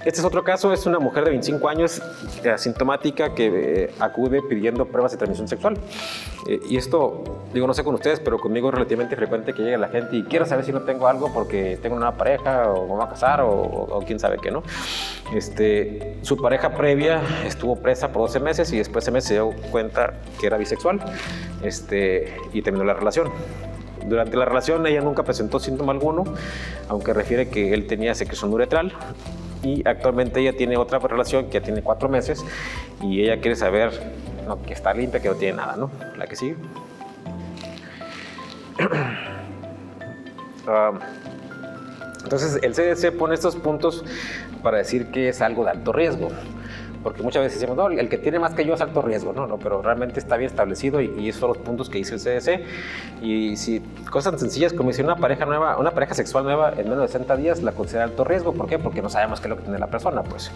este es otro caso, es una mujer de 25 años asintomática que acude pidiendo pruebas de transmisión sexual. Y esto, digo, no sé con ustedes, pero conmigo es relativamente frecuente que llegue la gente y quiero saber si no tengo algo porque tengo una pareja o me voy a casar o quién sabe qué, ¿no? Su pareja previa estuvo presa por 12 meses y después de ese mes se dio cuenta que era bisexual, y terminó la relación. Durante la relación ella nunca presentó síntoma alguno, aunque refiere que él tenía secreción uretral, y actualmente ella tiene otra relación que ya tiene 4 meses y ella quiere saber que está limpia, que no tiene nada, ¿no? La que sigue. Entonces el CDC pone estos puntos para decir que es algo de alto riesgo. Porque muchas veces decimos, no, el que tiene más que yo es alto riesgo, no, pero realmente está bien establecido y esos son los puntos que dice el CDC. Y si cosas tan sencillas como si una pareja sexual nueva en menos de 60 días la considera alto riesgo. ¿Por qué? Porque no sabemos qué es lo que tiene la persona, pues.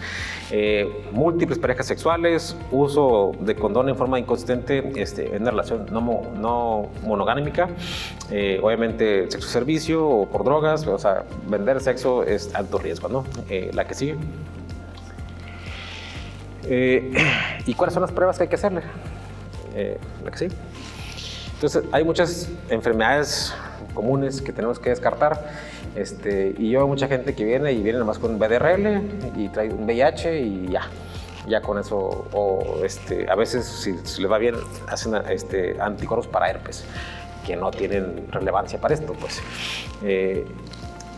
Múltiples parejas sexuales, uso de condón en forma inconsistente en una relación no monogámica, obviamente sexo servicio o por drogas, o sea, vender sexo es alto riesgo, ¿no? La que sigue. ¿Y cuáles son las pruebas que hay que hacerle? La que sí. Entonces, hay muchas enfermedades comunes que tenemos que descartar. Y yo veo mucha gente que viene nomás con un VDRL y trae un VIH y ya con eso. O a veces, si les va bien, hacen anticuerpos para herpes, que no tienen relevancia para esto, pues.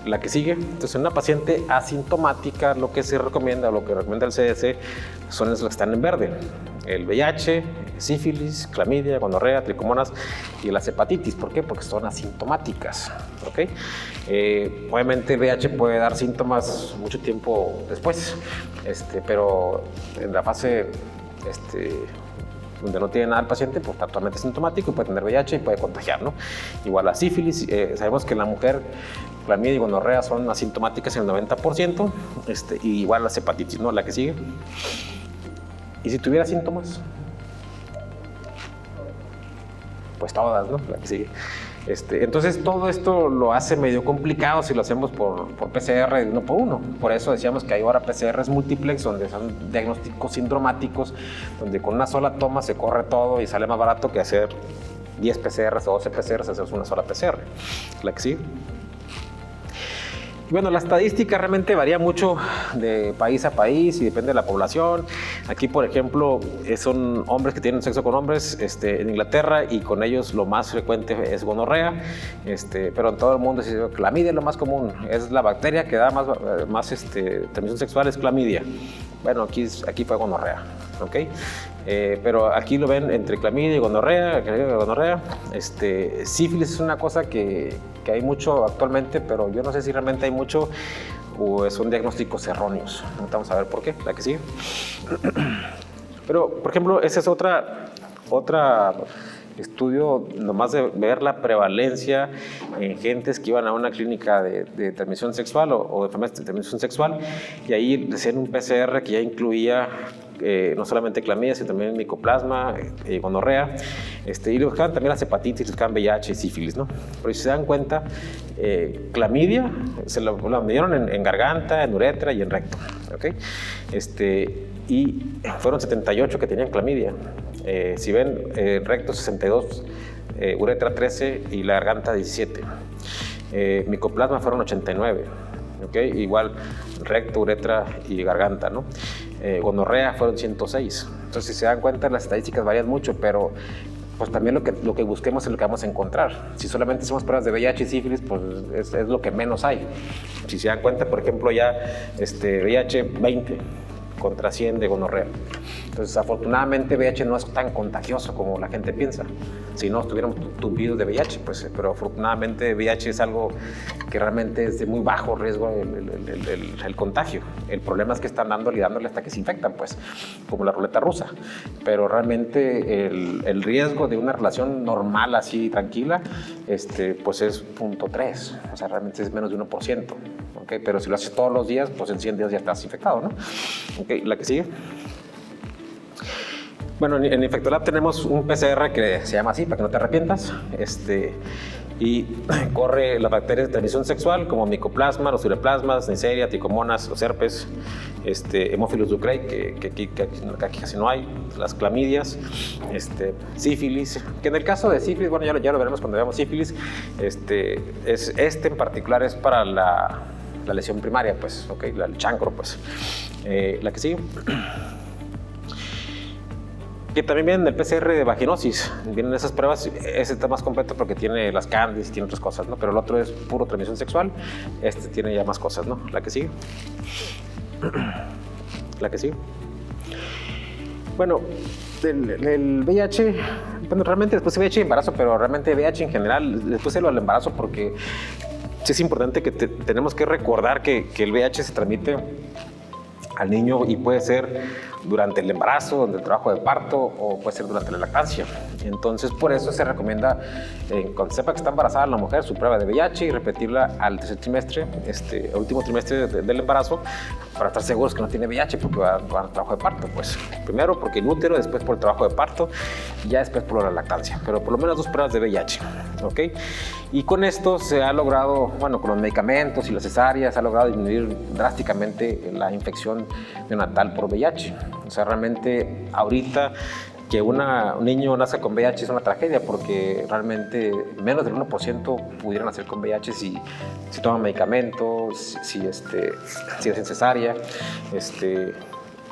La que sigue, entonces en una paciente asintomática lo que se recomienda, lo que recomienda el CDC son los que están en verde: el VIH, sífilis, clamidia, gonorrea, tricomonas y las hepatitis. ¿Por qué? Porque son asintomáticas, ¿ok? Obviamente el VIH puede dar síntomas mucho tiempo después, pero en la fase donde no tiene nada el paciente, pues está totalmente sintomático y puede tener VIH y puede contagiar, ¿no? Igual la sífilis, sabemos que en la mujer clamidia y gonorrea son asintomáticas en el 90%, y igual las hepatitis, ¿no? La que sigue. ¿Y si tuviera síntomas? Pues todas, ¿no? La que sigue. Entonces todo esto lo hace medio complicado si lo hacemos por PCR de 1 por 1. Por eso decíamos que hay ahora PCRs multiplex, donde son diagnósticos sindromáticos, donde con una sola toma se corre todo y sale más barato que hacer 10 PCRs o 12 PCRs, hacemos una sola PCR. La que sigue. Bueno, la estadística realmente varía mucho de país a país y depende de la población. Aquí, por ejemplo, son hombres que tienen sexo con hombres en Inglaterra, y con ellos lo más frecuente es gonorrea, pero en todo el mundo clamidia es lo más común. Es la bacteria que da más transmisión sexual, es clamidia. Bueno, aquí fue gonorrea, ¿ok? Pero aquí lo ven entre clamidia y gonorrea. Sífilis es una cosa que hay mucho actualmente, pero yo no sé si realmente hay mucho o son diagnósticos erróneos. Vamos a ver por qué, la que sigue. Pero, por ejemplo, esa es otra estudio nomás de ver la prevalencia en gentes que iban a una clínica de transmisión sexual o de enfermedades de transmisión sexual, y ahí hacían un PCR que ya incluía no solamente clamidia, sino también micoplasma, gonorrea, y le buscaban también las hepatitis, le buscaban VIH y sífilis, ¿no? Pero si se dan cuenta, clamidia se la midieron en garganta, en uretra y en recto, ¿ok? Y fueron 78 que tenían clamidia. Si ven, recto 62, uretra 13 y la garganta 17. Micoplasma fueron 89, ¿ok? Igual recto, uretra y garganta, ¿no? Gonorrea fueron 106. Entonces, si se dan cuenta, las estadísticas varían mucho, pero pues también lo que busquemos es lo que vamos a encontrar. Si solamente hacemos pruebas de VIH y sífilis, pues es lo que menos hay. Si se dan cuenta, por ejemplo, ya VIH 20 contra 100 de gonorrea. Entonces, afortunadamente, VIH no es tan contagioso como la gente piensa. Si no, estuviéramos tupidos de VIH, pues, pero afortunadamente VIH es algo que realmente es de muy bajo riesgo el contagio. El problema es que están dándole hasta que se infectan, pues, como la ruleta rusa. Pero realmente el riesgo de una relación normal, así, tranquila, pues es 0.3. O sea, realmente es menos de 1%. ¿Okay? Pero si lo haces todos los días, pues en 100 días ya estás infectado, ¿no? Okay, la que sigue. Bueno, en Infectolab tenemos un PCR que se llama así, para que no te arrepientas, y corre las bacterias de transmisión sexual como micoplasma, los ureplasmas, Neisseria, tricomonas, los herpes, Haemophilus ducreyi, que aquí casi no hay, las clamidias, sífilis, que en el caso de sífilis, bueno, ya lo veremos cuando veamos sífilis, en particular es para la lesión primaria, pues, okay, el chancro, pues. La que sigue. Que también viene el PCR de vaginosis, vienen esas pruebas. Ese está más completo porque tiene las cándidis, tiene otras cosas, ¿no? Pero el otro es puro transmisión sexual, tiene ya más cosas, ¿no? La que sigue. La que sigue. Bueno, el VIH, bueno, realmente después de VIH embarazo, pero realmente VIH en general, después de lo del embarazo, porque sí es importante que tenemos que recordar que el VIH se transmite al niño y puede ser durante el embarazo, durante el trabajo de parto, o puede ser durante la lactancia. Entonces, por eso se recomienda, cuando sepa que está embarazada la mujer, su prueba de VIH y repetirla al tercer trimestre, último trimestre del embarazo, para estar seguros que no tiene VIH, porque va al trabajo de parto. Pues primero porque el útero, después por el trabajo de parto, y ya después por la lactancia. Pero por lo menos 2 pruebas de VIH, ¿ok? Y con esto se ha logrado, bueno, con los medicamentos y las cesáreas, se ha logrado disminuir drásticamente la infección neonatal por VIH. O sea, realmente ahorita que un niño nazca con VIH es una tragedia, porque realmente menos del 1% pudieran nacer con VIH si toman medicamentos, si hacen cesárea,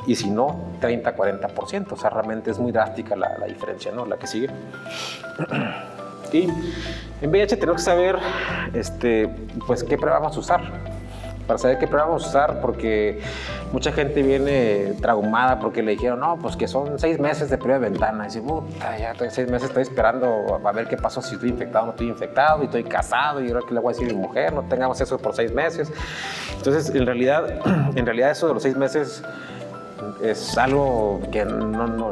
y si no, 30-40%. O sea, realmente es muy drástica la diferencia, ¿no? La que sigue. Y en VIH tenemos que saber, pues, qué prueba vamos a usar. Para saber qué prueba vamos a usar, porque mucha gente viene traumada porque le dijeron, no, pues que son 6 meses de prueba de ventana. Y dice, puta, ya 6 meses estoy esperando a ver qué pasó, si estoy infectado o no estoy infectado, y estoy casado, y ahora que le voy a decir a mi mujer, no tengamos eso por 6 meses. Entonces, en realidad eso de los 6 meses es algo que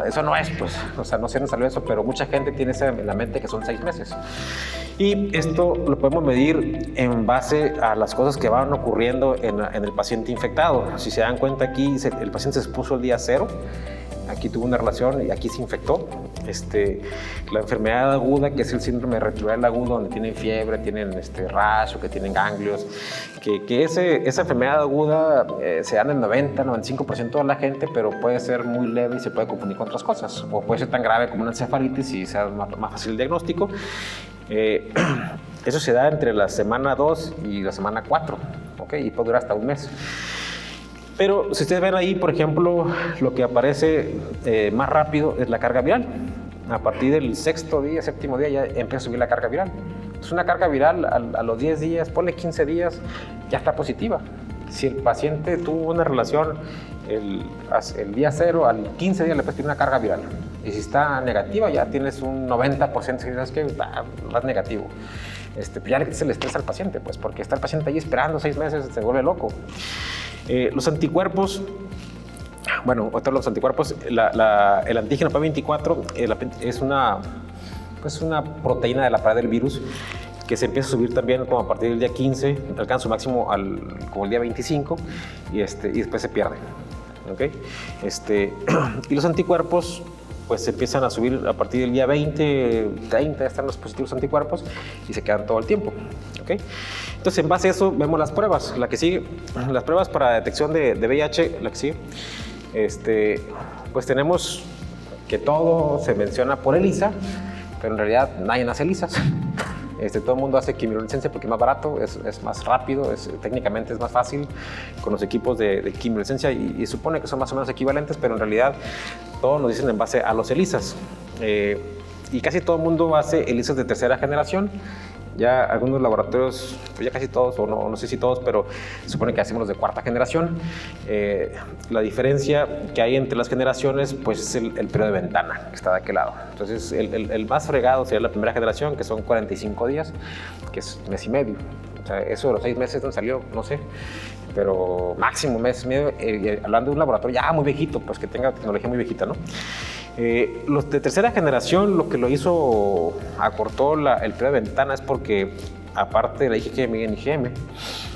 eso no es, pues, o sea, no se nos salió eso, pero mucha gente tiene en la mente que son 6 meses. Y esto lo podemos medir en base a las cosas que van ocurriendo en el paciente infectado. Si se dan cuenta, aquí el paciente se expuso el día 0, aquí tuvo una relación y aquí se infectó. La enfermedad aguda, que es el síndrome retroviral agudo, donde tienen fiebre, tienen rash o que tienen ganglios, que esa enfermedad aguda se da en el 90-95% de la gente, pero puede ser muy leve y se puede confundir con otras cosas, o puede ser tan grave como una encefalitis y sea más fácil el diagnóstico. Eso se da entre la semana 2 y la semana 4, ¿ok? Y puede durar hasta un mes. Pero si ustedes ven ahí, por ejemplo, lo que aparece más rápido es la carga viral. A partir del séptimo día ya empieza a subir la carga viral. Es una carga viral a los 10 días, ponle 15 días, ya está positiva. Si el paciente tuvo una relación el día 0 al 15 días, le puedes pedir una carga viral. Y si está negativa, ya tienes un 90% de que está más negativo. Ya le quitas el estrés al paciente, pues, porque está el paciente ahí esperando 6 meses, se vuelve loco. Los anticuerpos, bueno, los anticuerpos, el antígeno P24 es una proteína de la pared del virus que se empieza a subir también como a partir del día 15, alcanza su máximo como el día 25 y después se pierde. ¿Okay? Y los anticuerpos pues se empiezan a subir a partir del día 20, 30, ya están los positivos anticuerpos y se quedan todo el tiempo. ¿Okay? Entonces, en base a eso, vemos las pruebas. La que sigue, las pruebas para detección de VIH, la que sigue, pues tenemos que todo se menciona por ELISA, pero en realidad nadie hace ELISAs. Todo el mundo hace quimiluminescencia porque es más barato, es más rápido, técnicamente es más fácil con los equipos de quimiluminescencia y supone que son más o menos equivalentes, pero en realidad todos nos dicen en base a los ELISAs. Y casi todo el mundo hace ELISAs de tercera generación. Ya algunos laboratorios, pues ya casi todos, o no sé si todos, pero supone que hacemos los de cuarta generación. La diferencia que hay entre las generaciones, pues es el periodo de ventana, que está de aquel lado. Entonces, el más fregado sería la primera generación, que son 45 días, que es mes y medio. O sea, eso de los 6 meses, ¿dónde salió? No sé. Pero máximo mes y medio, hablando de un laboratorio ya muy viejito, pues que tenga tecnología muy viejita, ¿no? Los de tercera generación, lo que lo hizo, acortó el periodo de ventana es porque, aparte de la IgM y IgM,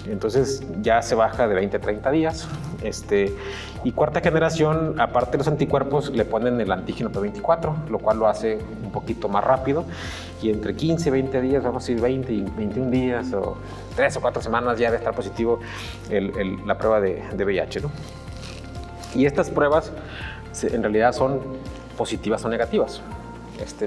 entonces ya se baja de 20 a 30 días. Y cuarta generación, aparte de los anticuerpos, le ponen el antígeno P24, lo cual lo hace un poquito más rápido. Y entre 15 y 20 días, vamos a decir 20 y 21 días, o 3 o 4 semanas, ya debe estar positivo la prueba de VIH, ¿no? Y estas pruebas en realidad son positivas o negativas.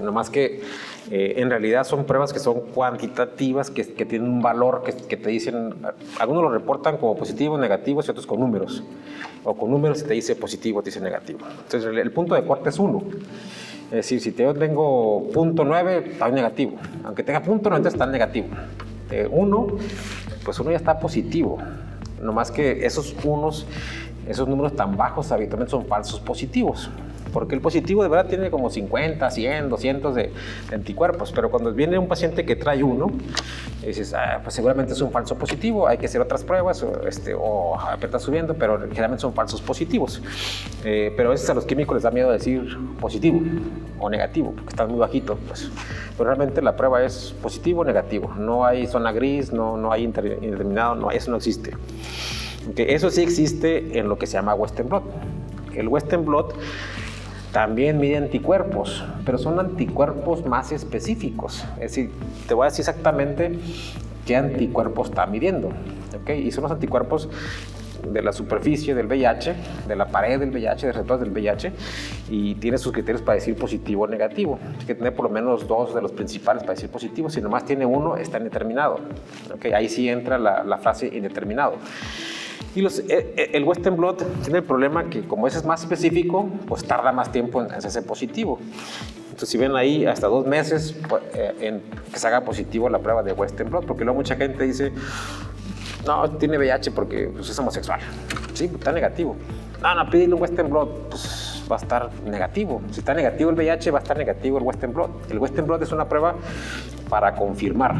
No más que en realidad son pruebas que son cuantitativas, que tienen un valor que te dicen, algunos lo reportan como positivos, negativos y otros con números. O con números si te dice positivo, te dice negativo. Entonces el punto de corte es 1. Es decir, si yo tengo 0.9, está negativo. Aunque tenga 0.9, está negativo. 1, pues 1 ya está positivo. No más que esos números tan bajos habitualmente son falsos positivos. Porque el positivo de verdad tiene como 50, 100, 200 de anticuerpos, pero cuando viene un paciente que trae 1, dices, pues seguramente es un falso positivo, hay que hacer otras pruebas, o está subiendo, pero generalmente son falsos positivos. Pero a veces a los químicos les da miedo decir positivo o negativo, porque están muy bajitos, pues. Pero realmente la prueba es positivo o negativo, no hay zona gris, no hay indeterminado, eso no existe. Eso sí existe en lo que se llama Western blot. El Western blot también mide anticuerpos, pero son anticuerpos más específicos. Es decir, te voy a decir exactamente qué anticuerpos está midiendo. ¿Okay? Y son los anticuerpos de la superficie del VIH, de la pared del VIH, de receptores del VIH, y tiene sus criterios para decir positivo o negativo. Tiene que tener por lo menos 2 de los principales para decir positivo. Si nomás tiene 1, está indeterminado. ¿Okay? Ahí sí entra la frase indeterminado. Y el Western blot tiene el problema que como ese es más específico, pues tarda más tiempo en hacerse positivo. Entonces, si ven ahí, hasta 2 meses en que se haga positivo la prueba de Western blot, porque luego mucha gente dice, no, tiene VIH porque pues, es homosexual. Sí, está negativo. No, pídele un Western blot, pues va a estar negativo. Si está negativo el VIH, va a estar negativo el Western blot. El Western blot es una prueba para confirmar.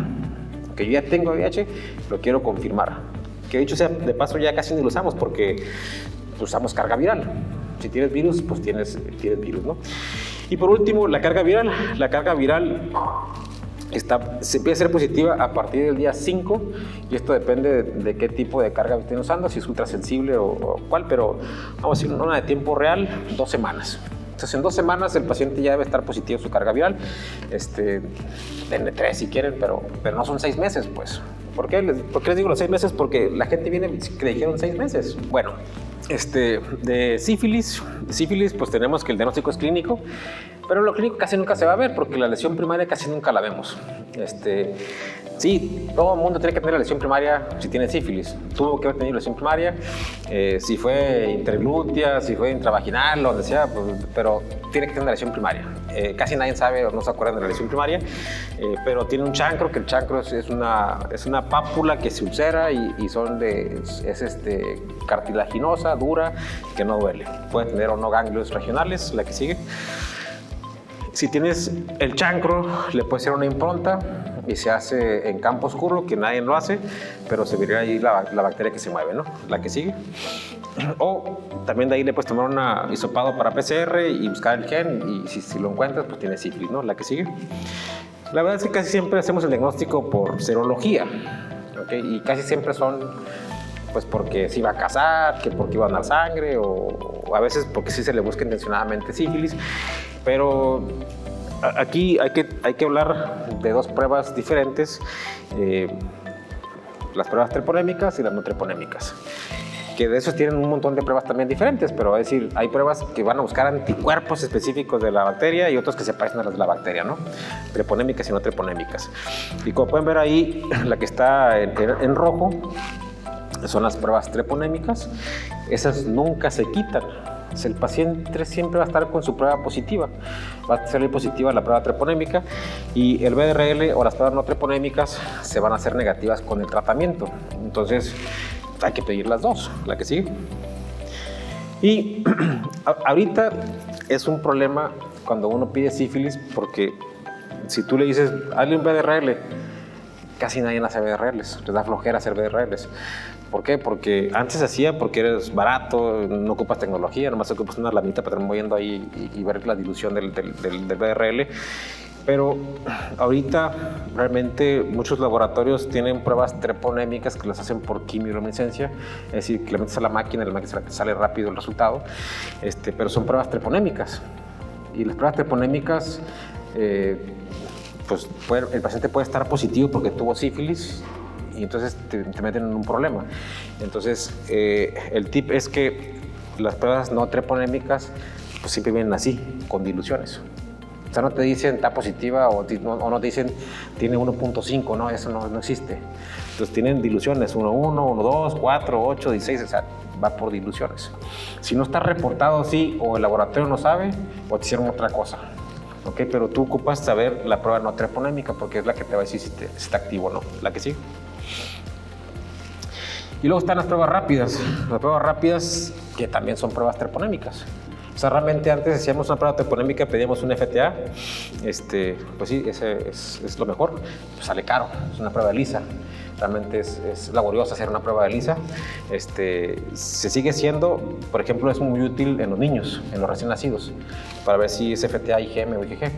Que yo ya tengo VIH, lo quiero confirmar. Que dicho sea, de paso ya casi ni lo usamos porque usamos carga viral. Si tienes virus, pues tienes virus, ¿no? Y por último, la carga viral. La carga viral se empieza a ser positiva a partir del día 5 y esto depende de qué tipo de carga estén usando, si es ultrasensible o cuál, pero vamos a decir una de tiempo real, 2 semanas. Entonces, en 2 semanas el paciente ya debe estar positivo en su carga viral. Denle 3 si quieren, pero no son 6 meses, pues. ¿Por qué les digo los 6 meses? Porque la gente viene que le dijeron 6 meses. Bueno, de sífilis, pues tenemos que el diagnóstico es clínico, Pero lo clínico casi nunca se va a ver porque la lesión primaria casi nunca la vemos. Sí, todo el mundo tiene que tener la lesión primaria si tiene sífilis. Tuvo que haber tenido lesión primaria, si fue interglútea, si fue intravaginal, donde sea, pues, pero tiene que tener una lesión primaria. Casi nadie sabe o no se acuerdan de la lesión primaria, pero tiene un chancro, que el chancro es una pápula que se ulcera y es cartilaginosa, dura, que no duele. Puede tener o no ganglios regionales, la que sigue. Si tienes el chancro, le puede hacer una impronta y se hace en campo oscuro, que nadie lo hace, pero se vería ahí la bacteria que se mueve, ¿no? La que sigue. O también de ahí le puedes tomar un hisopado para PCR y buscar el gen, y si lo encuentras, pues tiene sífilis, ¿no? La que sigue. La verdad es que casi siempre hacemos el diagnóstico por serología, ¿ok? Y casi siempre son pues porque se iba a casar, que porque iba a dar sangre, o a veces porque sí se le busca intencionadamente sífilis. Pero aquí hay que hablar de dos pruebas diferentes, las pruebas treponémicas y las no treponémicas, que de esos tienen un montón de pruebas también diferentes, pero es decir, hay pruebas que van a buscar anticuerpos específicos de la bacteria y otros que se parecen a las de la bacteria, ¿no? Treponémicas y no treponémicas. Y como pueden ver ahí, la que está en rojo son las pruebas treponémicas. Esas nunca se quitan. El paciente siempre va a estar con su prueba positiva, va a salir positiva la prueba treponémica, y el BDRL o las pruebas no treponémicas se van a hacer negativas con el tratamiento. Entonces hay que pedir las dos, la que sigue. Y ahorita es un problema cuando uno pide sífilis, porque si tú le dices, hazle un BDRL, casi nadie hace BDRLs, les da flojera hacer BDRLs. ¿Por qué? Porque antes se hacía porque eres barato, no ocupas tecnología, nomás ocupas una lamita para estar moviendo ahí y ver la dilución del BDRL. Pero ahorita realmente muchos laboratorios tienen pruebas treponémicas que las hacen por quimioluminescencia, es decir, que le metes a la máquina sale rápido el resultado, pero son pruebas treponémicas. Y las pruebas treponémicas, pues el paciente puede estar positivo porque tuvo sífilis, y entonces te meten en un problema. Entonces, el tip es que las pruebas no treponémicas pues siempre vienen así, con diluciones. O sea, no te dicen está positiva o no te dicen tiene 1.5, no, eso no existe. Entonces tienen diluciones, 1.1, 1.2, 4, 8, 16, o sea, va por diluciones. Si no está reportado así, o el laboratorio no sabe, o te hicieron otra cosa. ¿Ok? Pero tú ocupas saber la prueba no treponémica porque es la que te va a decir si está activo o no, la que sí. Y luego están las pruebas rápidas que también son pruebas treponémicas. O sea, realmente antes hacíamos una prueba treponémica, pedíamos un FTA, pues sí, ese es lo mejor, pues sale caro, es una prueba ELISA. Realmente es laborioso hacer una prueba de ELISA. Se sigue siendo, por ejemplo, es muy útil en los niños, en los recién nacidos, para ver si es FTA, IgM o IgG.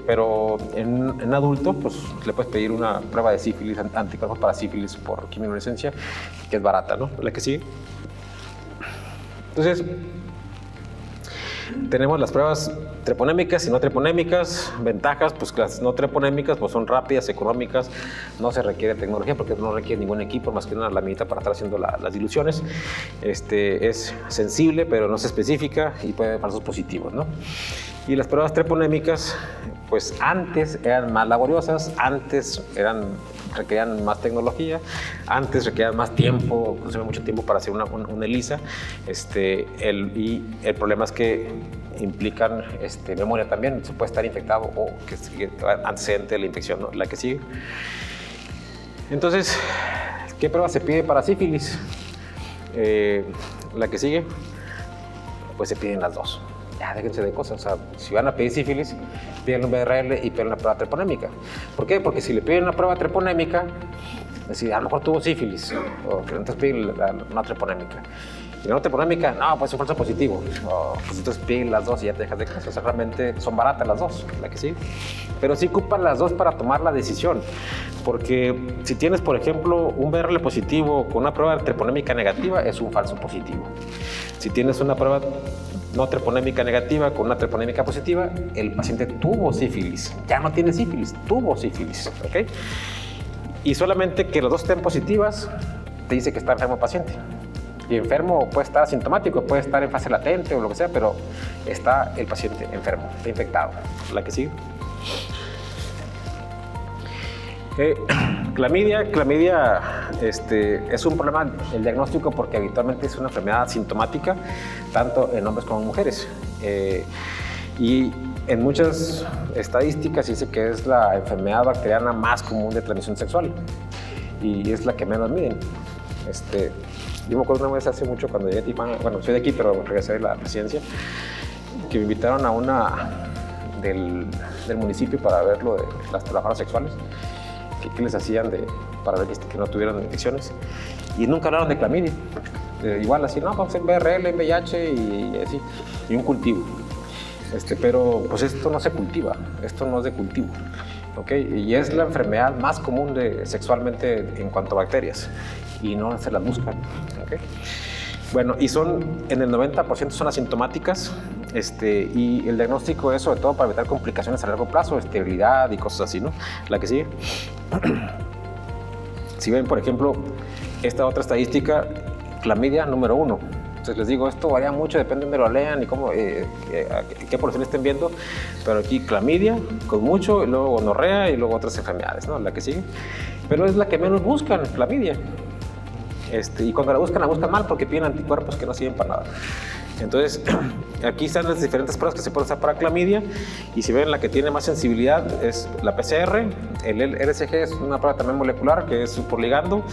Pero en adulto, pues le puedes pedir una prueba de sífilis, anticuerpos para sífilis por quimioluminescencia, que es barata, ¿no? La que sigue. Entonces, tenemos las pruebas treponémicas y no treponémicas. Ventajas, pues las no treponémicas pues son rápidas, económicas, no se requiere tecnología porque no requiere ningún equipo más que una laminita para estar haciendo las diluciones. Es sensible pero no es específica y puede haber falsos positivos, ¿no? Y las pruebas treponémicas, pues antes eran más laboriosas, antes requerían más tecnología, antes requerían más tiempo, consume mucho tiempo para hacer una ELISA, y el problema es que implican memoria también, se puede estar infectado o que antecedente de la infección, ¿no? La que sigue. Entonces, ¿qué prueba se pide para sífilis? La que sigue, pues se piden las dos. Ya, déjense de cosas. O sea, si van a pedir sífilis, piden un BDRL y piden una prueba treponémica. ¿Por qué? Porque si le piden una prueba treponémica, es decir, a lo mejor tuvo sífilis, o que entonces piden una treponémica. Y la no treponémica, no, pues es un falso positivo. Pues entonces piden las dos y ya te dejas de caso. O sea, realmente son baratas las dos, la que sí. Pero sí ocupan las dos para tomar la decisión. Porque si tienes, por ejemplo, un BRL positivo con una prueba treponémica negativa, es un falso positivo. Si tienes una prueba no treponémica negativa con una treponémica positiva, el paciente tuvo sífilis. Ya no tiene sífilis, tuvo sífilis. ¿Okay? Y solamente que las dos estén positivas te dice que está enfermo el paciente. Y enfermo puede estar asintomático, puede estar en fase latente o lo que sea, pero está el paciente enfermo, está infectado. La que sigue. Clamidia es un problema el diagnóstico porque habitualmente es una enfermedad asintomática tanto en hombres como en mujeres. Y en muchas estadísticas dice que es la enfermedad bacteriana más común de transmisión sexual y es la que menos miden. Yo me acuerdo una vez hace mucho cuando llegué a Tijuana, bueno, soy de aquí pero regresé de la residencia, que me invitaron a una del municipio para ver lo de las trabajadoras sexuales. ¿Qué les hacían para ver que no tuvieran infecciones? Y nunca hablaron de clamidia. Igual así, no, vamos en BRL, en VIH y así, y un cultivo. Pero pues esto no se cultiva, esto no es de cultivo. ¿Okay? Y es la enfermedad más común sexualmente en cuanto a bacterias y no se las buscan. ¿Okay? Bueno, y en el 90% son asintomáticas y el diagnóstico es sobre todo para evitar complicaciones a largo plazo, esterilidad y cosas así, ¿no? La que sigue. Si ven, por ejemplo, esta otra estadística, clamidia número 1. Entonces les digo, esto varía mucho, depende de donde lo lean y qué porción estén viendo, pero aquí clamidia con mucho, y luego gonorrea y luego otras enfermedades, ¿no? La que sigue. Pero es la que menos buscan, clamidia. Y cuando la buscan mal porque piden anticuerpos que no sirven para nada. Entonces, aquí están las diferentes pruebas que se pueden usar para clamidia y si ven la que tiene más sensibilidad es la PCR, el RSG es una prueba también molecular que es por ligando,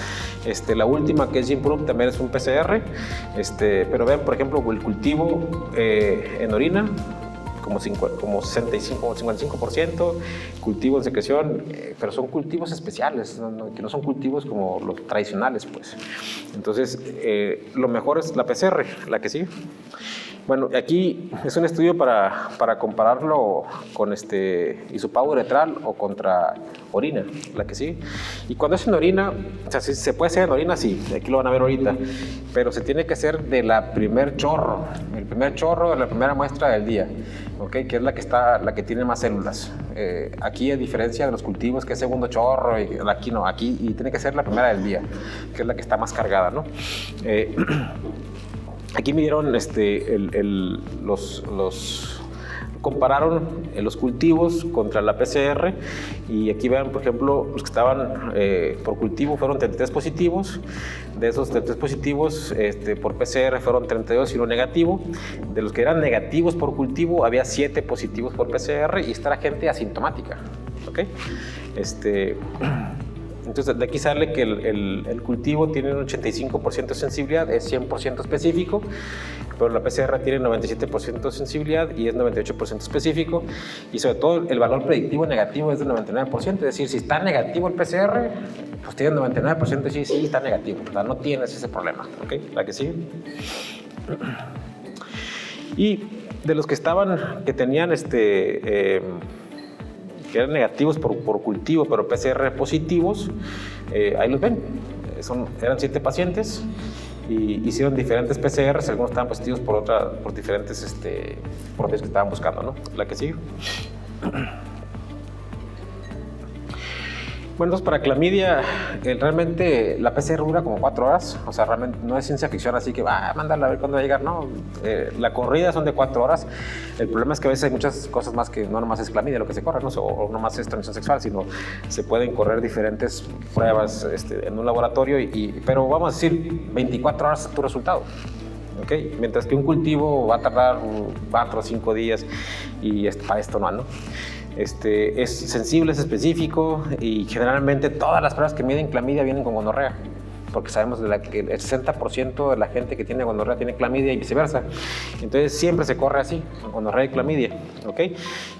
la última que es Gene-Proof también es un PCR, pero ven por ejemplo el cultivo en orina, como 55%, cultivo en secreción, pero son cultivos especiales, que no son cultivos como los tradicionales, pues. Entonces, lo mejor es la PCR, la que sigue. Bueno, aquí es un estudio para compararlo con hisopado uretral o contra orina, la que sigue. Y cuando es en orina, o sea, si se puede hacer en orina, sí, aquí lo van a ver ahorita, pero se tiene que hacer de el primer chorro de la primera muestra del día, ¿okay? Que es la que tiene más células. Aquí, a diferencia de los cultivos, que es segundo chorro, y aquí no, aquí y tiene que ser la primera del día, que es la que está más cargada, ¿no? Aquí midieron compararon los cultivos contra la PCR y aquí vean, por ejemplo, los que estaban por cultivo fueron 33 positivos. De esos 33 positivos por PCR fueron 32 y uno negativo. De los que eran negativos por cultivo había 7 positivos por PCR y esta era gente asintomática. ¿Okay? Entonces, de aquí sale que el cultivo tiene un 85% de sensibilidad, es 100% específico, pero la PCR tiene 97% de sensibilidad y es 98% específico, y sobre todo el valor predictivo negativo es del 99%, es decir, si está negativo el PCR, pues tiene 99% de sí está negativo, o sea, no tienes ese problema, ¿ok? La que sigue. Y de los que tenían que eran negativos por cultivo, pero PCR positivos, ahí los ven. Eran 7 pacientes y hicieron diferentes PCRs, algunos estaban positivos por diferentes proteínas que estaban buscando, ¿no? La que sigue. Bueno, entonces para clamidia, realmente la PCR dura como 4 horas, o sea, realmente no es ciencia ficción, así que mándala a ver cuándo va a llegar, no. La corrida son de 4 horas, el problema es que a veces hay muchas cosas más que no nomás es clamidia lo que se corre, ¿no? O no nomás es transmisión sexual, sino se pueden correr diferentes pruebas en un laboratorio, pero vamos a decir 24 horas tu resultado. ¿Okay? Mientras que un cultivo va a tardar 4 o 5 días y para esto no, ¿no? Es sensible, es específico y generalmente todas las pruebas que miden clamidia vienen con gonorrea, porque sabemos que el 60% de la gente que tiene gonorrea tiene clamidia y viceversa. Entonces siempre se corre así, gonorrea y clamidia, ¿ok?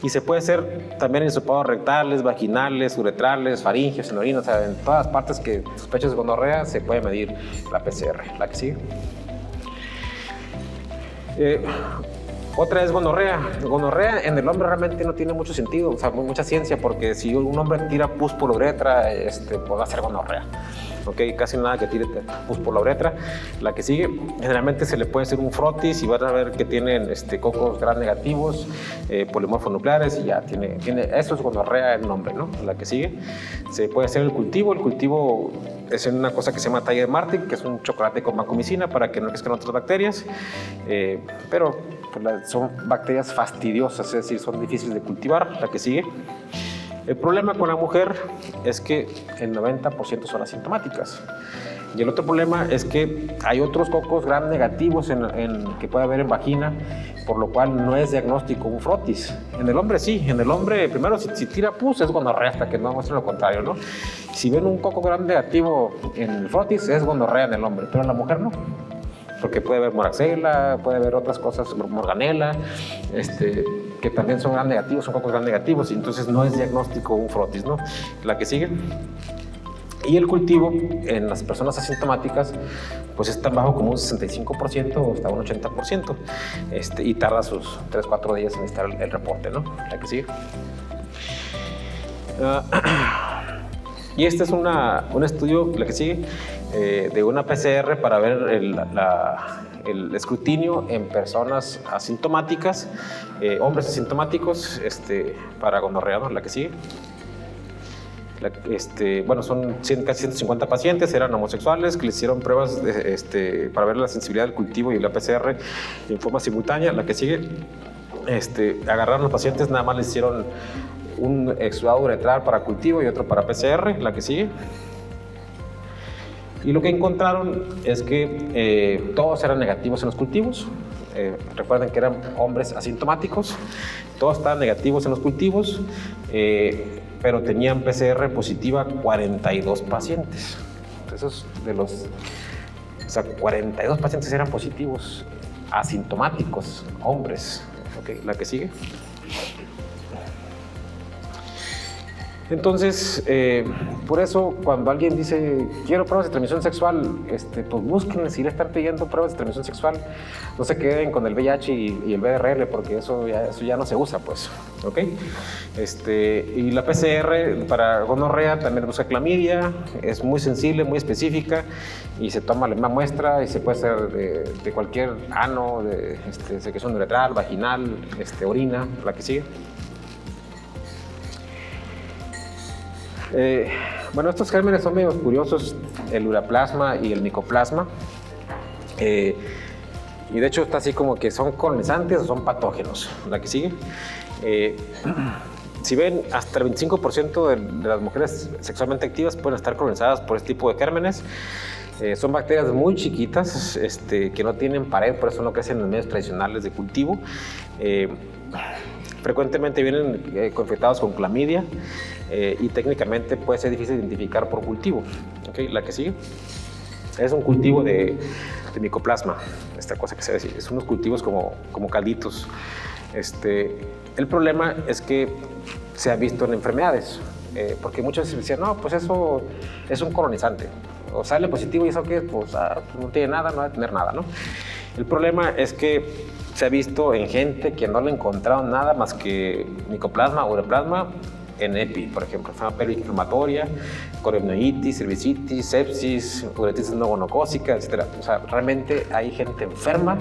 Y se puede hacer también en hisopados rectales, vaginales, uretrales, faringios, en orina, o sea, en todas las partes que sospechas de gonorrea se puede medir la PCR. La que sigue. Otra es gonorrea. Gonorrea en el hombre realmente no tiene mucho sentido, o sea, mucha ciencia, porque si un hombre tira pus por la uretra, pues va a ser gonorrea. Okay, casi nada que tire pus por la uretra. La que sigue, generalmente se le puede hacer un frotis y van a ver que tienen cocos gram negativos, polimorfos nucleares y ya tiene eso es gonorrea en un hombre, ¿no? La que sigue, se puede hacer el cultivo es una cosa que se llama Tiger Martin, que es un chocolate con vancomicina para que no crezcan otras bacterias, pero pues, son bacterias fastidiosas, es decir, son difíciles de cultivar. La que sigue. El problema con la mujer es que el 90% son asintomáticas. Y el otro problema es que hay otros cocos gram negativos que puede haber en vagina, por lo cual no es diagnóstico un frotis. En el hombre sí, en el hombre primero si tira pus es gonorrea, hasta que no muestren lo contrario, ¿no? Si ven un coco gram negativo en el frotis es gonorrea en el hombre, pero en la mujer no. Porque puede haber moraxela, puede haber otras cosas, morganela, que también son gram negativos, son cocos gram negativos, y entonces no es diagnóstico un frotis, ¿no? La que sigue. Y el cultivo en las personas asintomáticas pues es tan bajo como un 65% o hasta un 80%, y tarda sus 3-4 días en estar el reporte, ¿no? La que sigue. Y este es un estudio, la que sigue, de una PCR para ver el escrutinio en personas asintomáticas, hombres asintomáticos, para gonorrea, ¿no? La que sigue. Bueno, son casi 150 pacientes, eran homosexuales, que les hicieron pruebas para ver la sensibilidad del cultivo y la PCR en forma simultánea. La que sigue, agarraron a los pacientes, nada más les hicieron un exudado uretral para cultivo y otro para PCR. La que sigue. Y lo que encontraron es que todos eran negativos en los cultivos. Recuerden que eran hombres asintomáticos, todos estaban negativos en los cultivos, pero tenían PCR positiva 42 pacientes. Entonces, o sea, 42 pacientes eran positivos, asintomáticos, hombres. Okay, la que sigue. Entonces, por eso, cuando alguien dice, quiero pruebas de transmisión sexual, pues busquen, si le están pidiendo pruebas de transmisión sexual, no se queden con el VIH y el VRL, porque eso ya no se usa, pues, ¿ok? Y la PCR para gonorrea también busca clamidia, es muy sensible, muy específica, y se toma la misma muestra, y se puede hacer de cualquier ano, de secreción uretral, vaginal, orina, la que sigue. Bueno, estos gérmenes son medio curiosos, el uraplasma y el micoplasma, y de hecho está así como que son colonizantes o son patógenos. La que sigue. Si ven, hasta el 25% de las mujeres sexualmente activas pueden estar colonizadas por este tipo de gérmenes. Son bacterias muy chiquitas, que no tienen pared, por eso no crecen en medios tradicionales de cultivo. Frecuentemente vienen confectados con clamidia, y técnicamente puede ser difícil de identificar por cultivo. Okay, la que sigue. Es un cultivo de micoplasma, esta cosa que se ve, es unos cultivos como calditos. El problema es que se ha visto en enfermedades, porque muchas veces decían, no, pues eso es un colonizante, o sale positivo y eso qué es, pues no tiene nada, no va a tener nada, ¿no? El problema es que se ha visto en gente que no le encontraron nada más que micoplasma o uraplasma en EPI, por ejemplo, enfermedad pélvica inflamatoria, coriamnionitis, cervicitis, sepsis, uretritis no gonocócica, etc. O sea, realmente hay gente enferma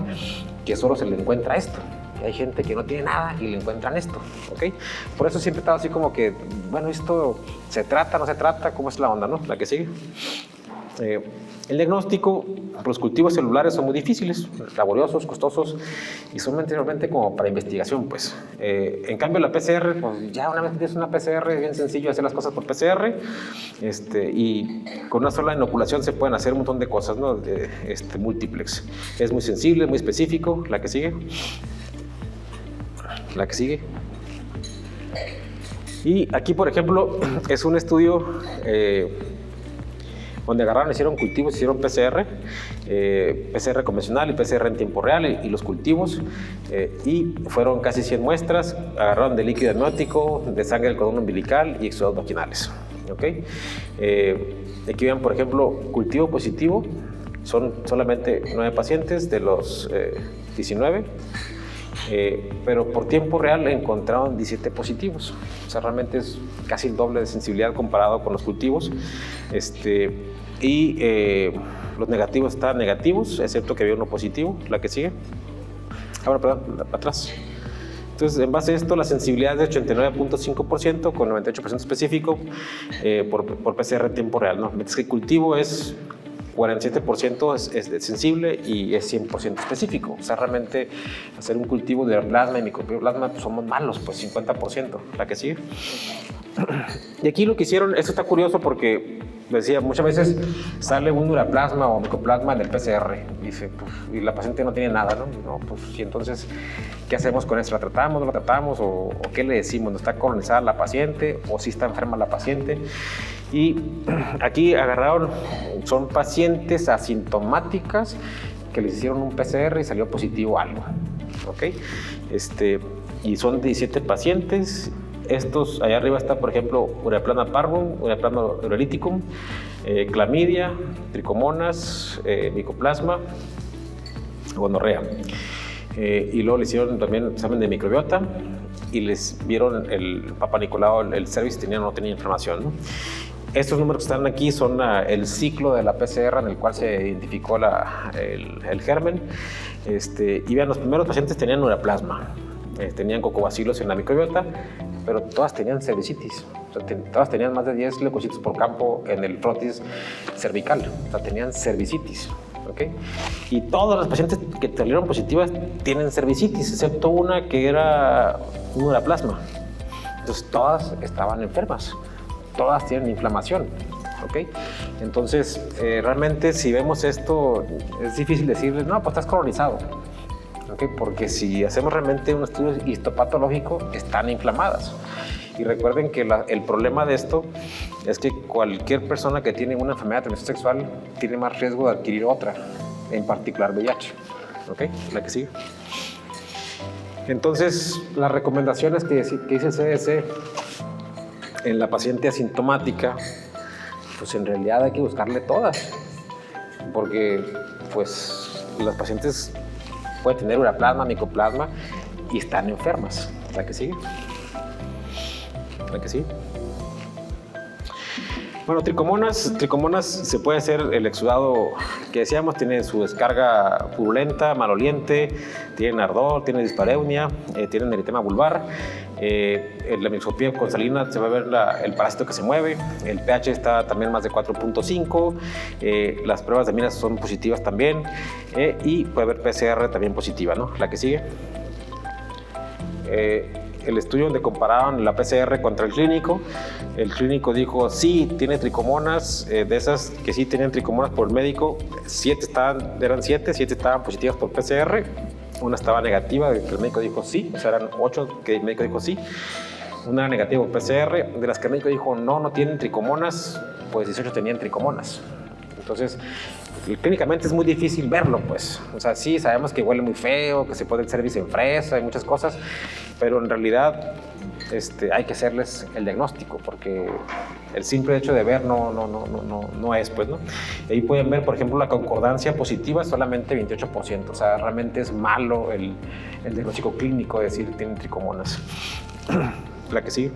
que solo se le encuentra esto. Y hay gente que no tiene nada y le encuentran esto, ¿ok? Por eso siempre he estado así como que, bueno, esto se trata, no se trata, ¿cómo es la onda, no? La que sigue. El diagnóstico, los cultivos celulares son muy difíciles, laboriosos, costosos, y son anteriormente como para investigación, pues. En cambio, la PCR, pues ya una vez que tienes una PCR, es bien sencillo hacer las cosas por PCR, y con una sola inoculación se pueden hacer un montón de cosas, ¿no? Múltiplex. Es muy sensible, muy específico. La que sigue. La que sigue. Y aquí, por ejemplo, es un estudio donde agarraron, hicieron cultivos, hicieron PCR, PCR convencional y PCR en tiempo real y los cultivos, y fueron casi 100 muestras, agarraron de líquido amniótico, de sangre del cordón umbilical y exudados vaginales. ¿Okay? Aquí ven, por ejemplo, cultivo positivo, son solamente 9 pacientes de los 19, pero por tiempo real encontraron 17 positivos. O sea, realmente es casi el doble de sensibilidad comparado con los cultivos. Los negativos están negativos, excepto que había uno positivo. La que sigue. Ahora, perdón, para atrás. Entonces, en base a esto, la sensibilidad es de 89.5% con 98% específico por PCR tiempo real, ¿no? Mientras que el cultivo es 47% es sensible y es 100% específico. O sea, realmente hacer un cultivo de plasma y micoplasma pues somos malos, pues 50%. ¿La que sigue? Y aquí lo que hicieron, esto está curioso porque decía, muchas veces sale un uraplasma o micoplasma en el PCR, dice, pues, y la paciente no tiene nada, ¿no? No, pues, y entonces, ¿qué hacemos con esto? ¿La tratamos, no la tratamos? ¿O qué le decimos? ¿No está colonizada la paciente? ¿O sí está enferma la paciente? Y aquí agarraron, son pacientes asintomáticas que les hicieron un PCR y salió positivo algo, ¿ok? Y son 17 pacientes. Estos, allá arriba está, por ejemplo, Ureaplasma parvum, Ureaplasma urolíticum, clamidia, tricomonas, micoplasma, gonorrea. Y luego le hicieron también examen de microbiota y les vieron el Papa Nicolau, el cervix tenía o no tenía inflamación, ¿no? Estos números que están aquí son el ciclo de la PCR en el cual se identificó el germen. Y vean, los primeros pacientes tenían ureaplasma, tenían cocobacilos en la microbiota, pero todas tenían cervicitis. O sea, todas tenían más de 10 leucocitos por campo en el frontis cervical. O sea, tenían cervicitis. ¿Okay? Y todas las pacientes que salieron positivas tienen cervicitis, excepto una que era un ureaplasma. Entonces, todas estaban enfermas. Todas tienen inflamación. ¿Okay? Entonces, realmente, si vemos esto, es difícil decirles, no, pues estás colonizado. ¿Okay? Porque si hacemos realmente un estudio histopatológico, están inflamadas. Y recuerden que el problema de esto es que cualquier persona que tiene una enfermedad de transmisión sexual tiene más riesgo de adquirir otra, en particular VIH. ¿Okay? La que sigue. Entonces, las recomendaciones que dice el CDC en la paciente asintomática, pues en realidad hay que buscarle todas, porque pues las pacientes pueden tener ureaplasma, micoplasma y están enfermas. ¿La que sigue? ¿La que sigue? Bueno, tricomonas se puede hacer el exudado que decíamos, tiene su descarga purulenta, maloliente, tienen ardor, tienen dispareunia, tienen eritema vulvar. En la microscopía con salina se va a ver el parásito que se mueve, el pH está también más de 4.5, las pruebas de minas son positivas también y puede haber PCR también positiva, ¿no? La que sigue. El estudio donde compararon la PCR contra el clínico dijo, sí, tiene tricomonas, de esas que sí tenían tricomonas por el médico, 7 estaban positivas por PCR, una estaba negativa, que el médico dijo sí, o sea, eran 8 que el médico dijo sí, una era negativa por PCR, de las que el médico dijo no tienen tricomonas, pues 18 tenían tricomonas. Entonces, clínicamente es muy difícil verlo, pues. O sea, sí, sabemos que huele muy feo, que se puede hacer cervix en fresa, hay muchas cosas, pero en realidad hay que hacerles el diagnóstico, porque el simple hecho de ver no es, pues, ¿no? Ahí pueden ver, por ejemplo, la concordancia positiva es solamente 28%, o sea, realmente es malo el diagnóstico clínico de decir tienen tricomonas. La que sigue.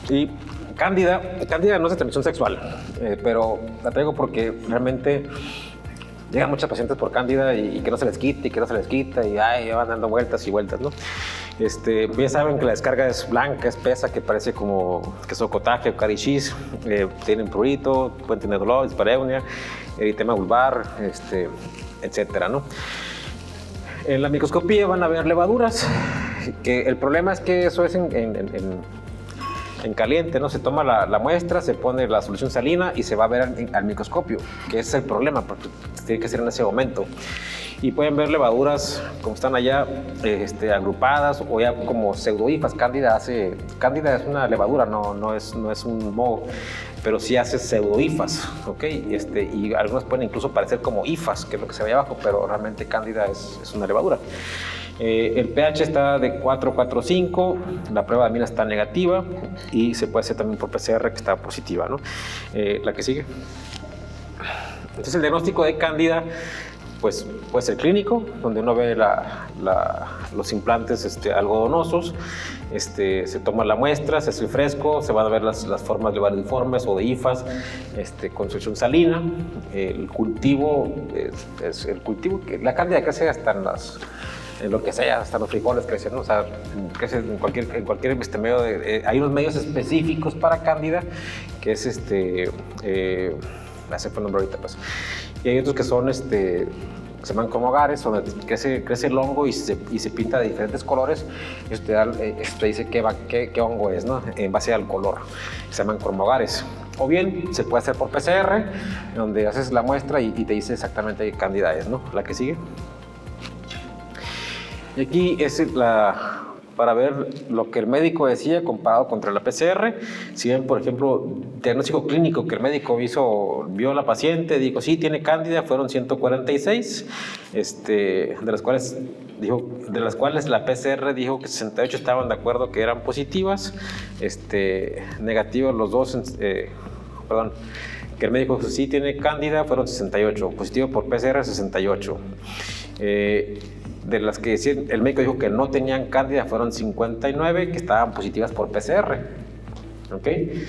Y Cándida no es de transmisión sexual, pero la traigo porque realmente llegan muchas pacientes por Cándida y que no se les quita y que no se les quita y van dando vueltas y vueltas, ¿no? Ya saben que la descarga es blanca, espesa, que parece como quesocotaje o carichis, tienen prurito, pueden tener dolor, dispareunia, eritema vulvar, etcétera, ¿no? En la microscopía van a ver levaduras, que el problema es que eso es en caliente, ¿no? Se toma la muestra, se pone la solución salina y se va a ver al microscopio, que ese es el problema, porque tiene que ser en ese momento. Y pueden ver levaduras como están allá, agrupadas o ya como pseudohifas. Cándida es una levadura, no es un moho, pero sí hace pseudohifas, ¿ok? Y algunas pueden incluso parecer como hifas, que es lo que se ve abajo, pero realmente Cándida es una levadura. El pH está de 4.5, la prueba de amina está negativa y se puede hacer también por PCR que está positiva, ¿no? La que sigue. Entonces el diagnóstico de Cándida pues puede ser clínico, donde uno ve los implantes algodonosos, se toma la muestra, se hace el fresco, se van a ver las formas lobariformes o de hifas con solución salina. El cultivo es el cultivo que la cándida crece hasta en lo que sea, hasta los frijoles crecen, ¿no? O sea, crece en cualquier medio hay unos medios específicos para cándida, que es se fue el nombre ahorita, pues. Y hay otros que son se llaman cromogares, donde crece el hongo y se pinta de diferentes colores. Y te dice qué hongo es, ¿no? En base al color. Se llaman cromogares. O bien se puede hacer por PCR, donde haces la muestra y te dice exactamente qué cándida es, ¿no? La que sigue. Y aquí es para ver lo que el médico decía comparado contra la PCR. Si ven, por ejemplo, diagnóstico clínico que el médico vio a la paciente, dijo, sí, tiene cándida, fueron 146, de las cuales la PCR dijo que 68 estaban de acuerdo que eran positivas, negativos los dos, que el médico dijo, sí, tiene cándida, fueron 68, positivo por PCR 68. De las que el médico dijo que no tenían cándida fueron 59 que estaban positivas por PCR. ¿Okay?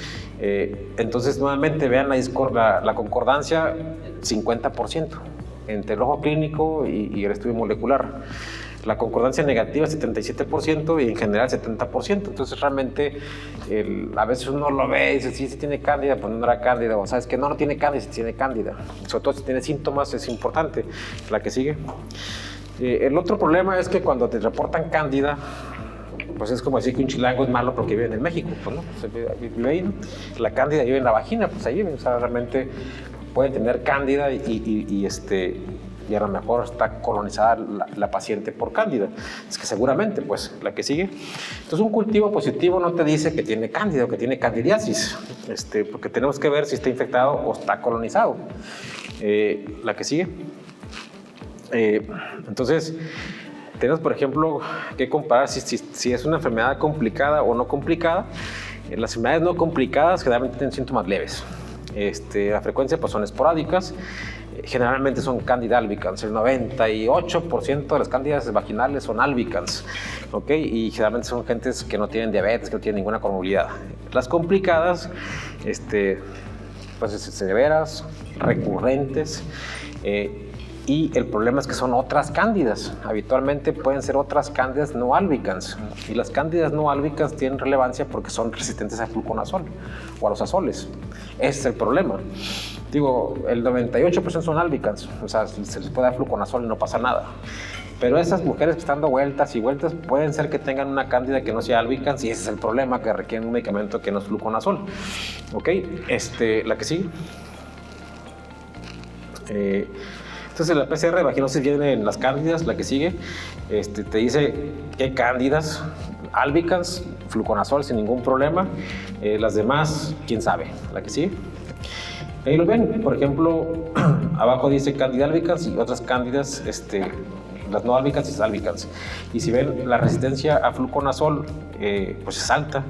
Entonces, nuevamente, vean la concordancia, 50% entre el ojo clínico y el estudio molecular. La concordancia negativa es 77% y en general 70%. Entonces, realmente, a veces uno lo ve y dice, sí tiene cándida, pues no era cándida. O sabes que no tiene cándida, si tiene cándida. Sobre todo si tiene síntomas, es importante. La que sigue. El otro problema es que cuando te reportan cándida, pues es como decir que un chilango es malo porque vive en México, pues no, vive ahí, ¿no? La cándida vive en la vagina, pues ahí vive, o sea, realmente pueden tener cándida y a lo mejor está colonizada la paciente por cándida. Es que seguramente, pues, la que sigue. Entonces, un cultivo positivo no te dice que tiene cándida o que tiene candidiasis, porque tenemos que ver si está infectado o está colonizado. La que sigue. Entonces, tenemos, por ejemplo, que comparar si es una enfermedad complicada o no complicada. Las enfermedades no complicadas generalmente tienen síntomas leves. La frecuencia pues, son esporádicas. Generalmente son cándida albicans. El 98% de las cándidas vaginales son albicans, ¿okay? Y generalmente son gentes que no tienen diabetes, que no tienen ninguna comorbilidad. Las complicadas, pues severas, recurrentes. Y el problema es que son otras cándidas. Habitualmente pueden ser otras cándidas no albicans. Y las cándidas no albicans tienen relevancia porque son resistentes al fluconazol o a los azoles. Ese es el problema. Digo, el 98% son albicans. O sea, se les puede dar fluconazol y no pasa nada. Pero esas mujeres que están dando vueltas y vueltas pueden ser que tengan una cándida que no sea albicans y ese es el problema, que requieren un medicamento que no es fluconazol. ¿Ok? La que sigue. Entonces la PCR de vaginosis viene en las cándidas, la que sigue, te dice qué cándidas, albicans, fluconazol sin ningún problema, las demás, quién sabe, la que sigue. Ahí lo ven, por ejemplo, abajo dice cándida albicans y otras cándidas, las no albicans y albicans. Y si ven, la resistencia a fluconazol, pues es alta.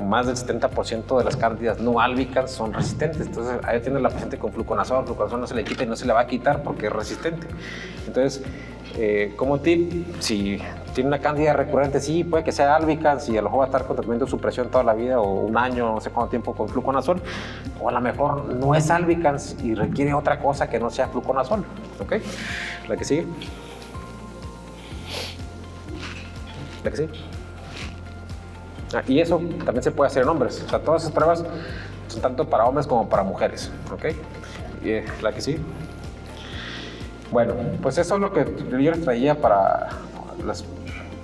Más del 70% de las cándidas no albicans son resistentes. Entonces, ahí tiene la paciente con fluconazol no se le quita y no se le va a quitar porque es resistente. Entonces, como tip, si tiene una cándida recurrente, sí, puede que sea albicans y a lo mejor va a estar con tratamiento de supresión toda la vida o un año, no sé cuánto tiempo con fluconazol, o a lo mejor no es albicans y requiere otra cosa que no sea fluconazol. ¿Ok? La que sigue. La que sigue. Y eso también se puede hacer en hombres. O sea, todas esas pruebas son tanto para hombres como para mujeres. ¿Ok? La que sí. Bueno, pues eso es lo que yo les traía para las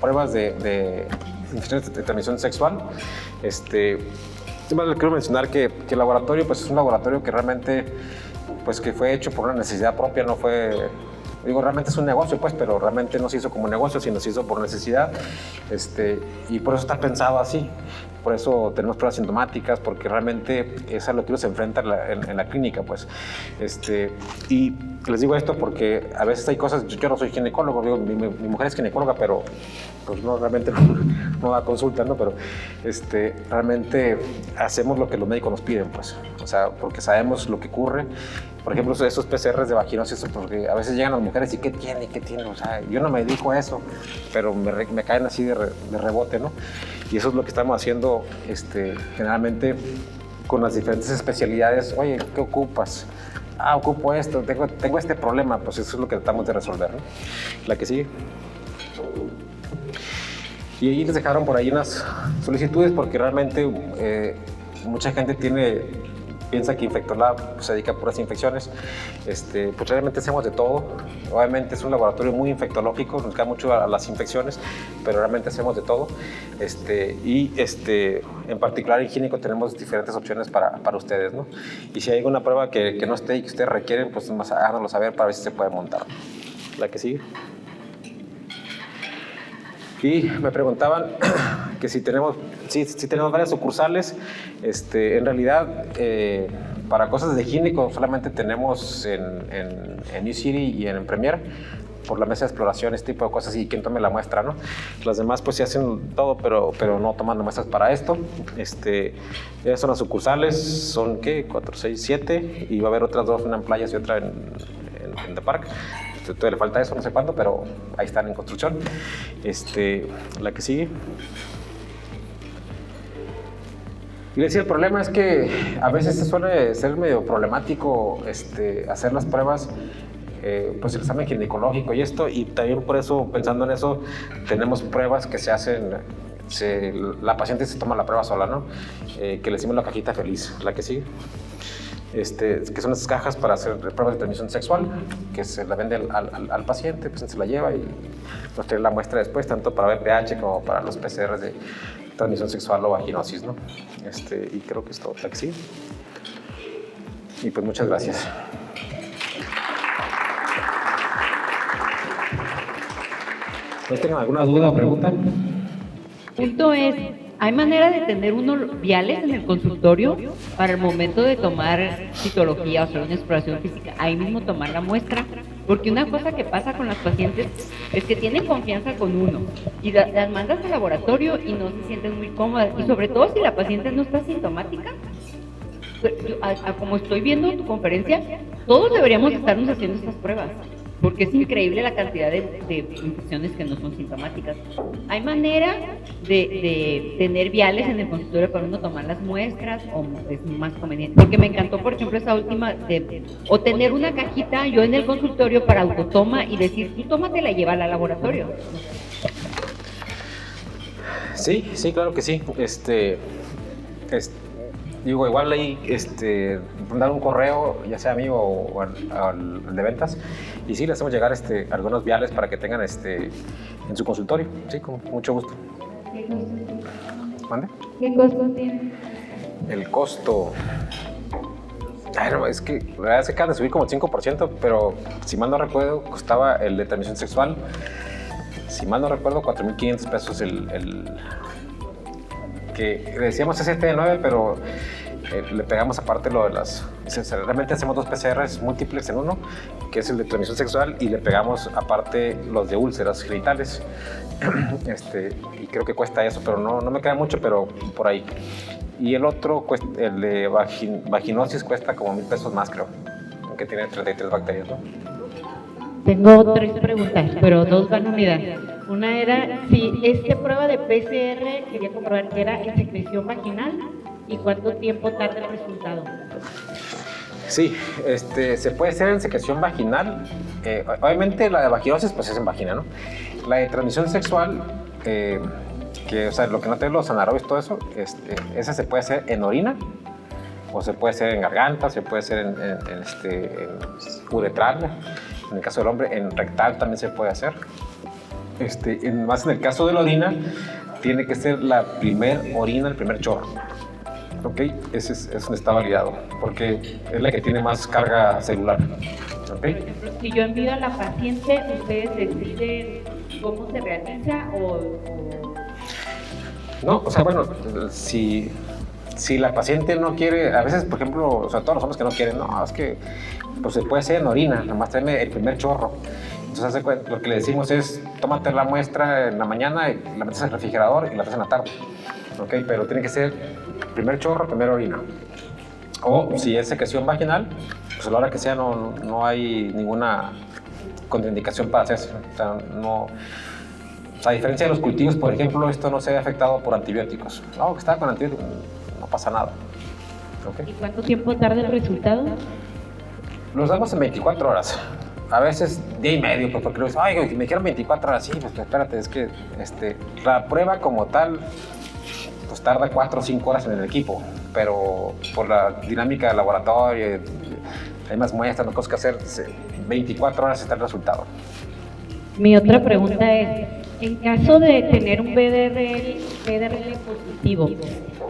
pruebas de infecciones de transmisión sexual. Además, les quiero mencionar que el laboratorio pues, es un laboratorio que realmente pues, que fue hecho por una necesidad propia, no fue... Digo, realmente es un negocio, pues, pero realmente no se hizo como negocio, sino se hizo por necesidad. Y por eso está pensado así. Por eso tenemos pruebas sintomáticas, porque realmente es a lo que uno se enfrenta en la clínica, pues. Y les digo esto porque a veces hay cosas, yo no soy ginecólogo, digo, mi mujer es ginecóloga, pero pues no, realmente no da consulta, ¿no? Pero realmente hacemos lo que los médicos nos piden, pues. O sea, porque sabemos lo que ocurre. Por ejemplo, esos PCRs de vaginosis, porque a veces llegan las mujeres y ¿qué tiene? ¿Qué tiene? O sea, yo no me dedico a eso, pero me caen así de rebote, ¿no? Y eso es lo que estamos haciendo generalmente con las diferentes especialidades. Oye, ¿qué ocupas? Ocupo esto, tengo este problema, pues eso es lo que tratamos de resolver, ¿no? La que sigue. Y ahí les dejaron por ahí unas solicitudes porque realmente mucha gente piensa que Infectolab pues, se dedica a puras infecciones. Pues realmente hacemos de todo. Obviamente es un laboratorio muy infectológico, nos queda mucho a las infecciones, pero realmente hacemos de todo. En particular en Gineco tenemos diferentes opciones para ustedes, ¿no? Y si hay alguna prueba que no esté y que ustedes requieren, pues más háganoslo saber para ver si se puede montar. La que sigue. Y me preguntaban que si tenemos varias sucursales. En realidad, para cosas de Gineco solamente tenemos en New City y en Premier, por la mesa de exploración, este tipo de cosas, y quien tome la muestra, ¿no? Las demás pues sí hacen todo, pero no tomando muestras para esto. Esas son las sucursales, son ¿qué? 4, 6, 7, y va a haber otras 2, una en Playas y otra en The Park. Todavía le falta eso, no sé cuándo, pero ahí están en construcción. La que sigue. Y les decía, el problema es que a veces se suele ser medio problemático hacer las pruebas, pues el examen ginecológico y esto, y también por eso, pensando en eso, tenemos pruebas que se hacen, la paciente se toma la prueba sola, ¿no? Que le decimos la cajita feliz. La que sigue. Que son estas cajas para hacer pruebas de transmisión sexual, que se la vende al paciente, pues se la lleva y nos trae la muestra después, tanto para VPH como para los PCRs de transmisión sexual o vaginosis, ¿no? Y creo que es todo. ¿La que sigue? Y pues muchas gracias. ¿No tienen alguna duda o pregunta? Punto es, ¿hay manera de tener unos viales en el consultorio para el momento de tomar citología o hacer una exploración física? Ahí mismo tomar la muestra, porque una cosa que pasa con las pacientes es que tienen confianza con uno y las mandas al laboratorio y no se sienten muy cómodas, y sobre todo si la paciente no está sintomática. Como estoy viendo tu conferencia, todos deberíamos estarnos haciendo estas pruebas, porque es increíble la cantidad de infecciones que no son sintomáticas. ¿Hay manera de tener viales en el consultorio para uno tomar las muestras, o es más conveniente? Porque me encantó, por ejemplo, esa última, o tener una cajita yo en el consultorio para autotoma y decir, tú tómatela y llévala al laboratorio. Sí, claro que sí. Digo, igual ahí mandar un correo, ya sea a mí o al de ventas, y sí, le hacemos llegar algunos viales para que tengan en su consultorio. Sí, con mucho gusto. ¿Qué costo? ¿Mande? ¿Qué costo tiene? El costo... no, es que la verdad se acaban de subir como el 5%, pero si mal no recuerdo, costaba el de transmisión sexual, si mal no recuerdo, 4,500 pesos que decíamos ST9, pero le pegamos aparte lo de las... Realmente hacemos 2 PCRs múltiples en uno, que es el de transmisión sexual, y le pegamos aparte los de úlceras genitales. Y creo que cuesta eso, pero no me queda mucho, pero por ahí. Y el otro, el de vaginosis, cuesta como 1,000 pesos más, creo, que tiene 33 bacterias, ¿no? Tengo 3 preguntas, pero 2 van unidas. Una era si prueba de PCR quería comprobar que era en secreción vaginal y cuánto tiempo tarda el resultado. Sí, se puede hacer en secreción vaginal. Obviamente la de vaginosis pues es en vagina, ¿no? La de transmisión sexual, o sea, lo que no te los anaerobios, todo eso, esa se puede hacer en orina, o se puede hacer en garganta, se puede hacer en uretral. En el caso del hombre, en rectal también se puede hacer. Más en el caso de la orina, tiene que ser la primer orina, el primer chorro. ¿Ok? Ese es donde está validado, porque es la que tiene más carga celular. ¿Ok? Por ejemplo, si yo envío a la paciente, ¿ustedes deciden cómo se realiza o...? No, o sea, bueno, si la paciente no quiere, a veces, por ejemplo, o sea, todos los hombres que no quieren, no, es que pues se puede hacer en orina, nomás tráeme el primer chorro. Entonces, haz de cuenta, lo que le decimos es, tómate la muestra en la mañana, y la metes al refrigerador y la metes en la tarde. ¿Ok? Pero tiene que ser primer chorro, primera orina. O si es secreción vaginal, pues a la hora que sea no hay ninguna contraindicación para hacerse. O sea, no... A diferencia de los cultivos, por ejemplo, esto no se ve afectado por antibióticos. No, que está con antibióticos, no pasa nada. ¿Okay? ¿Y cuánto tiempo tarda el resultado? Los damos en 24 horas. A veces día y medio, pues, porque luego dicen, ay, me dijeron 24 horas. Sí, pues espérate, es que la prueba como tal, pues tarda 4 o 5 horas en el equipo, pero por la dinámica del laboratorio, hay más muestras, más cosas que hacer, 24 horas está el resultado. Mi otra pregunta es, en caso de tener un BDRL positivo,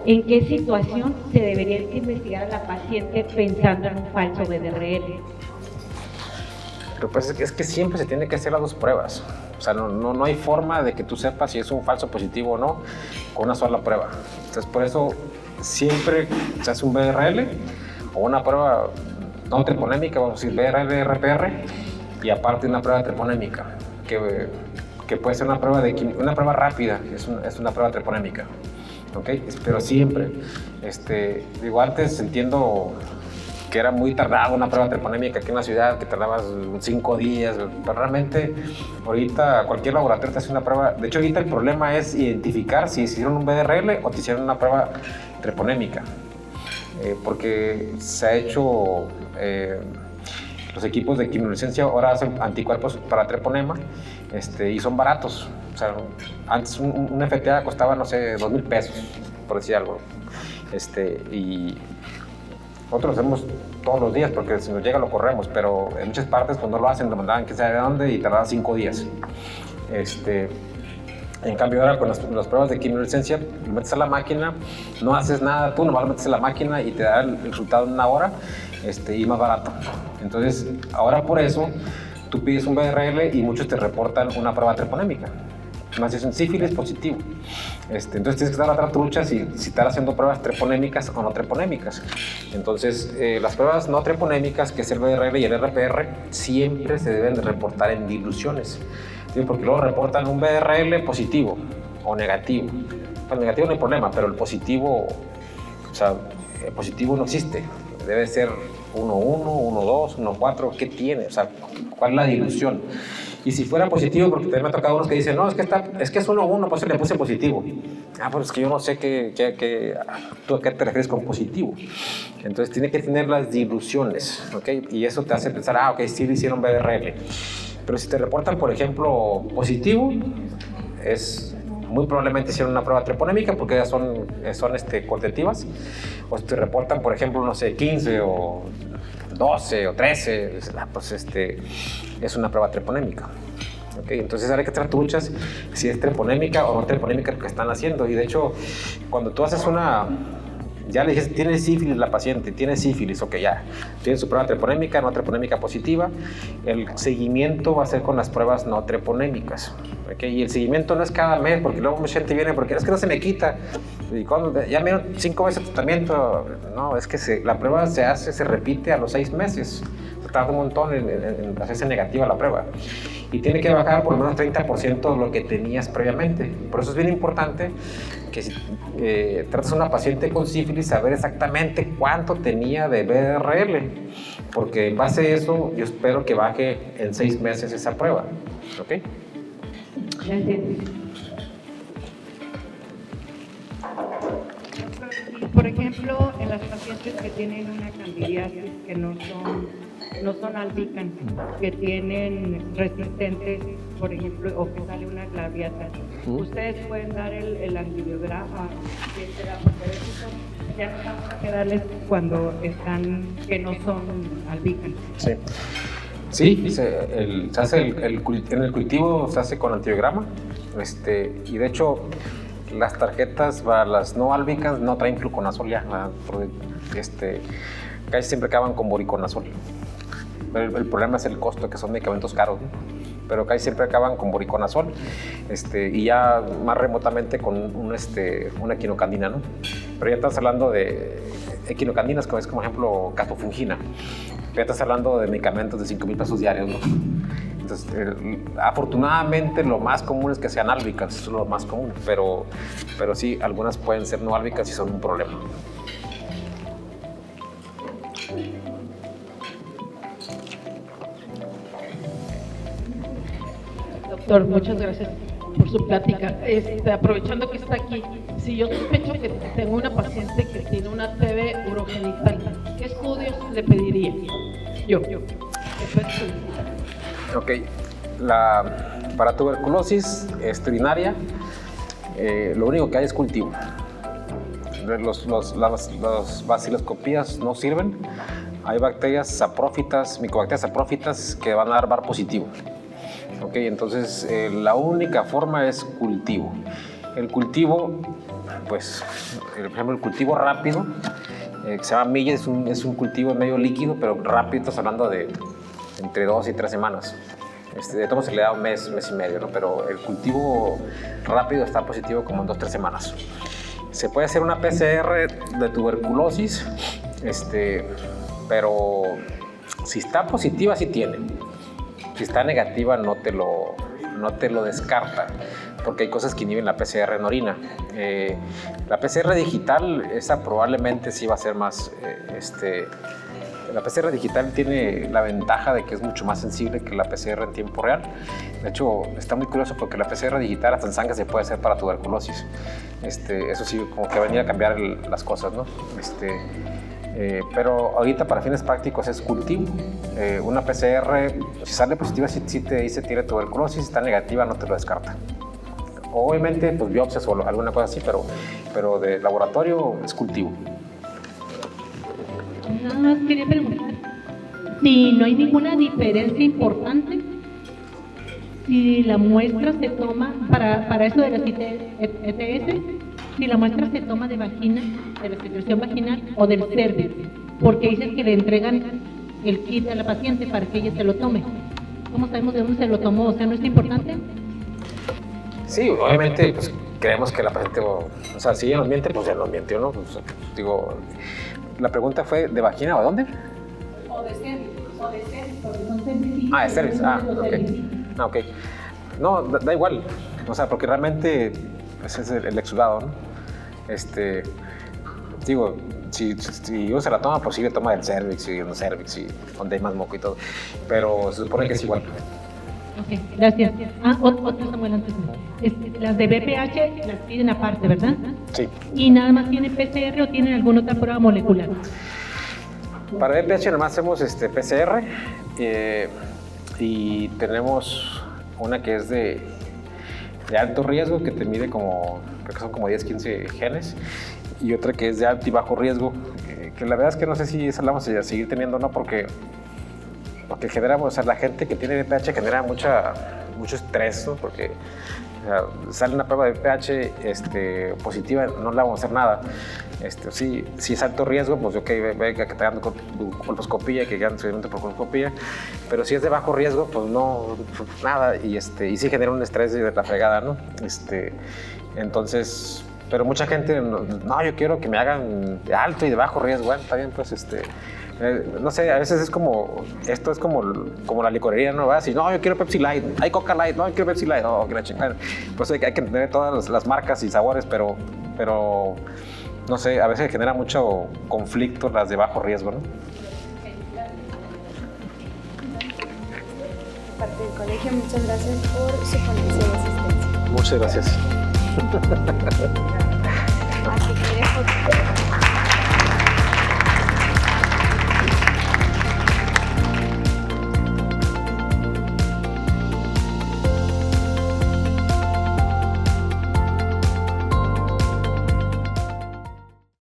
¿en qué situación se debería investigar a la paciente pensando en un falso BDRL? Lo que pasa es que siempre se tiene que hacer las dos pruebas. O sea, no hay forma de que tú sepas si es un falso positivo o no con una sola prueba. Entonces, por eso siempre se hace un BDRL o una prueba no treponémica, vamos a decir BDRL, RPR, y aparte una prueba treponémica, que puede ser una prueba rápida, es una prueba treponémica. ¿Okay? Pero siempre, digo, antes entiendo que era muy tardado una prueba treponémica aquí en la ciudad, que tardabas 5 días, pero realmente ahorita cualquier laboratorio te hace una prueba. De hecho, ahorita el problema es identificar si hicieron un BDRL o te hicieron una prueba treponémica, porque se ha hecho, los equipos de quimiluminiscencia ahora hacen anticuerpos para treponema, y son baratos. O sea, antes un FTA costaba, no sé, 2,000 pesos, por decir algo. Y nosotros lo hacemos todos los días porque si nos llega lo corremos, pero en muchas partes pues no lo hacen, lo mandaban que sea de dónde y tardaban 5 días. En cambio ahora con las pruebas de quimiluminiscencia, lo metes a la máquina, no haces nada tú, nomás lo metes a la máquina y te da el resultado en 1 hora, y más barato. Entonces ahora por eso tú pides un BDRL y muchos te reportan una prueba treponémica. Más si es un sífilis positivo. Entonces tienes que estar a otra trucha si estás haciendo pruebas treponémicas o no treponémicas. Entonces las pruebas no treponémicas, que es el BDRL y el RPR, siempre se deben de reportar en diluciones. ¿Sí? Porque luego reportan un BDRL positivo o negativo. El negativo no hay problema, pero el positivo, o sea, el positivo no existe. Debe ser 1,1, 1,2, 1,4, ¿qué tiene? O sea, ¿cuál es la dilución? Y si fuera positivo, porque también me ha tocado unos que dicen, no, es que es 1,1, pues le puse positivo. Pues es que yo no sé tú a qué te refieres con positivo. Entonces tiene que tener las diluciones, ¿ok? Y eso te hace pensar, ok, sí le hicieron BDRL. Pero si te reportan, por ejemplo, positivo, es muy probablemente hicieron una prueba treponémica porque ya son cuantitativas. O si te reportan, por ejemplo, no sé, 15 o 12 o 13, pues es una prueba treponémica. ¿Okay? Entonces hay que estar truchas si es treponémica o no treponémica lo que están haciendo. Y de hecho, cuando tú haces ya le dijiste, tiene sífilis la paciente, tiene sífilis, ok, ya, tiene su prueba treponémica, no treponémica positiva, el seguimiento va a ser con las pruebas no treponémicas, ¿ok? Y el seguimiento no es cada mes, porque luego mucha gente viene, porque es que no se me quita, y cuando ya me 5 veces el tratamiento, no, es que la prueba se repite a los 6 meses, tarda un montón en hacerse negativa la prueba. Y tiene que bajar por lo menos 30% lo que tenías previamente. Por eso es bien importante que si tratas a una paciente con sífilis, saber exactamente cuánto tenía de BDRL, porque en base a eso yo espero que baje en 6 meses esa prueba. ¿Ok? Gracias. Por ejemplo, en las pacientes que tienen una candidiasis que no son albicans, que tienen resistentes, por ejemplo, o que sale una claviata, ustedes pueden dar el antibiograma, ya no vamos a darles cuando que no son albicans. Sí. Sí, se hace en el cultivo se hace con antibiograma, y de hecho las tarjetas para las no albicans no traen fluconazol ya, casi siempre acaban con boriconazol. Pero el problema es el costo, que son medicamentos caros, ¿no? Pero casi siempre acaban con boriconazol, y ya más remotamente con una equinocandina, ¿no? Pero ya estás hablando de equinocandinas, como es como ejemplo catofungina. Ya estás hablando de medicamentos de 5,000 pesos diarios, ¿no? Entonces Entonces, afortunadamente lo más común es que sean álbicas, eso es lo más común, pero sí, algunas pueden ser no álbicas y son un problema. Doctor, muchas gracias por su plática. Aprovechando que está aquí, si yo sospecho que tengo una paciente que tiene una TB urogenital, ¿qué estudios le pediría? Yo. Ok, para tuberculosis urinaria, lo único que hay es cultivo. Las baciloscopías no sirven. Hay bacterias saprófitas, micobacterias saprófitas que van a dar bar positivo. Ok, entonces la única forma es cultivo. El cultivo, pues, por ejemplo, el cultivo rápido, que se llama Mille, es un cultivo medio líquido, pero rápido, estás hablando de entre 2 y 3 semanas. De todo se le da un mes y medio, ¿no? Pero el cultivo rápido está positivo como en 2 o 3 semanas. Se puede hacer una PCR de tuberculosis, pero si está positiva, sí tiene. Si está negativa, no te lo descarta, porque hay cosas que inhiben la PCR en orina. La PCR digital, esa probablemente sí va a ser más... La PCR digital tiene la ventaja de que es mucho más sensible que la PCR en tiempo real. De hecho, está muy curioso porque la PCR digital hasta en sangre se puede hacer para tuberculosis. Eso sí, como que va a venir a cambiar las cosas, ¿no? Pero ahorita para fines prácticos es cultivo. Una PCR, si sale positiva, sí te dice tiene tuberculosis, si está negativa no te lo descarta. Obviamente, pues biopsias o alguna cosa así, pero de laboratorio es cultivo. Nada más quería preguntar si no hay ninguna diferencia importante si la muestra se toma para eso de las ETS, si la muestra se toma de vagina, de la secreción vaginal o del cervix, porque dicen que le entregan el kit a la paciente para que ella se lo tome. ¿Cómo sabemos de dónde se lo tomó? O sea, ¿no es importante? Sí, obviamente, pues creemos que la paciente, o sea, si ella nos miente, pues ya nos mintió, ¿no? Pues, digo, la pregunta fue, ¿de vagina o de dónde? O de cervix, porque son cervix. Ah, de cervix, ok. Ok. No, da igual, o sea, porque realmente ese es el exudado, ¿no? Digo, si uno se la toma, pues sí le toma del cervix y del cervix y donde hay más moco y todo, pero se supone que es igual. Ok, gracias. Otra Samuel antes. Las de BPH las piden aparte, ¿verdad? Sí. ¿Y nada más tienen PCR o tienen alguna otra prueba molecular? Para BPH nomás hacemos PCR y tenemos una que es de alto riesgo, que te mide como, creo que son como 10-15 genes, y otra que es de alto y bajo riesgo, que la verdad es que no sé si esa la vamos a seguir teniendo o no, porque generamos, o sea, la gente que tiene VPH genera mucho estrés, ¿no? Porque o sea, sale una prueba de VPH positiva, no le vamos a hacer nada. Si es alto riesgo, pues ok, venga que te hagan colposcopía, que hagan seguimiento por colposcopía, pero si es de bajo riesgo, pues no, nada, y sí genera un estrés de la fregada, ¿no? Entonces, pero mucha gente, no, yo quiero que me hagan de alto y de bajo riesgo. Bueno, está bien, pues no sé, a veces es como, esto es como la licorería, ¿no? Si no, yo quiero Pepsi Light, hay Coca Light, no, yo quiero Pepsi Light, no, que la chingada. Pues hay que tener todas las marcas y sabores, pero no sé, a veces genera mucho conflicto las de bajo riesgo, ¿no? Parte del colegio, muchas gracias por su ponencia de asistencia. Muchas gracias. Aquí quiere foto.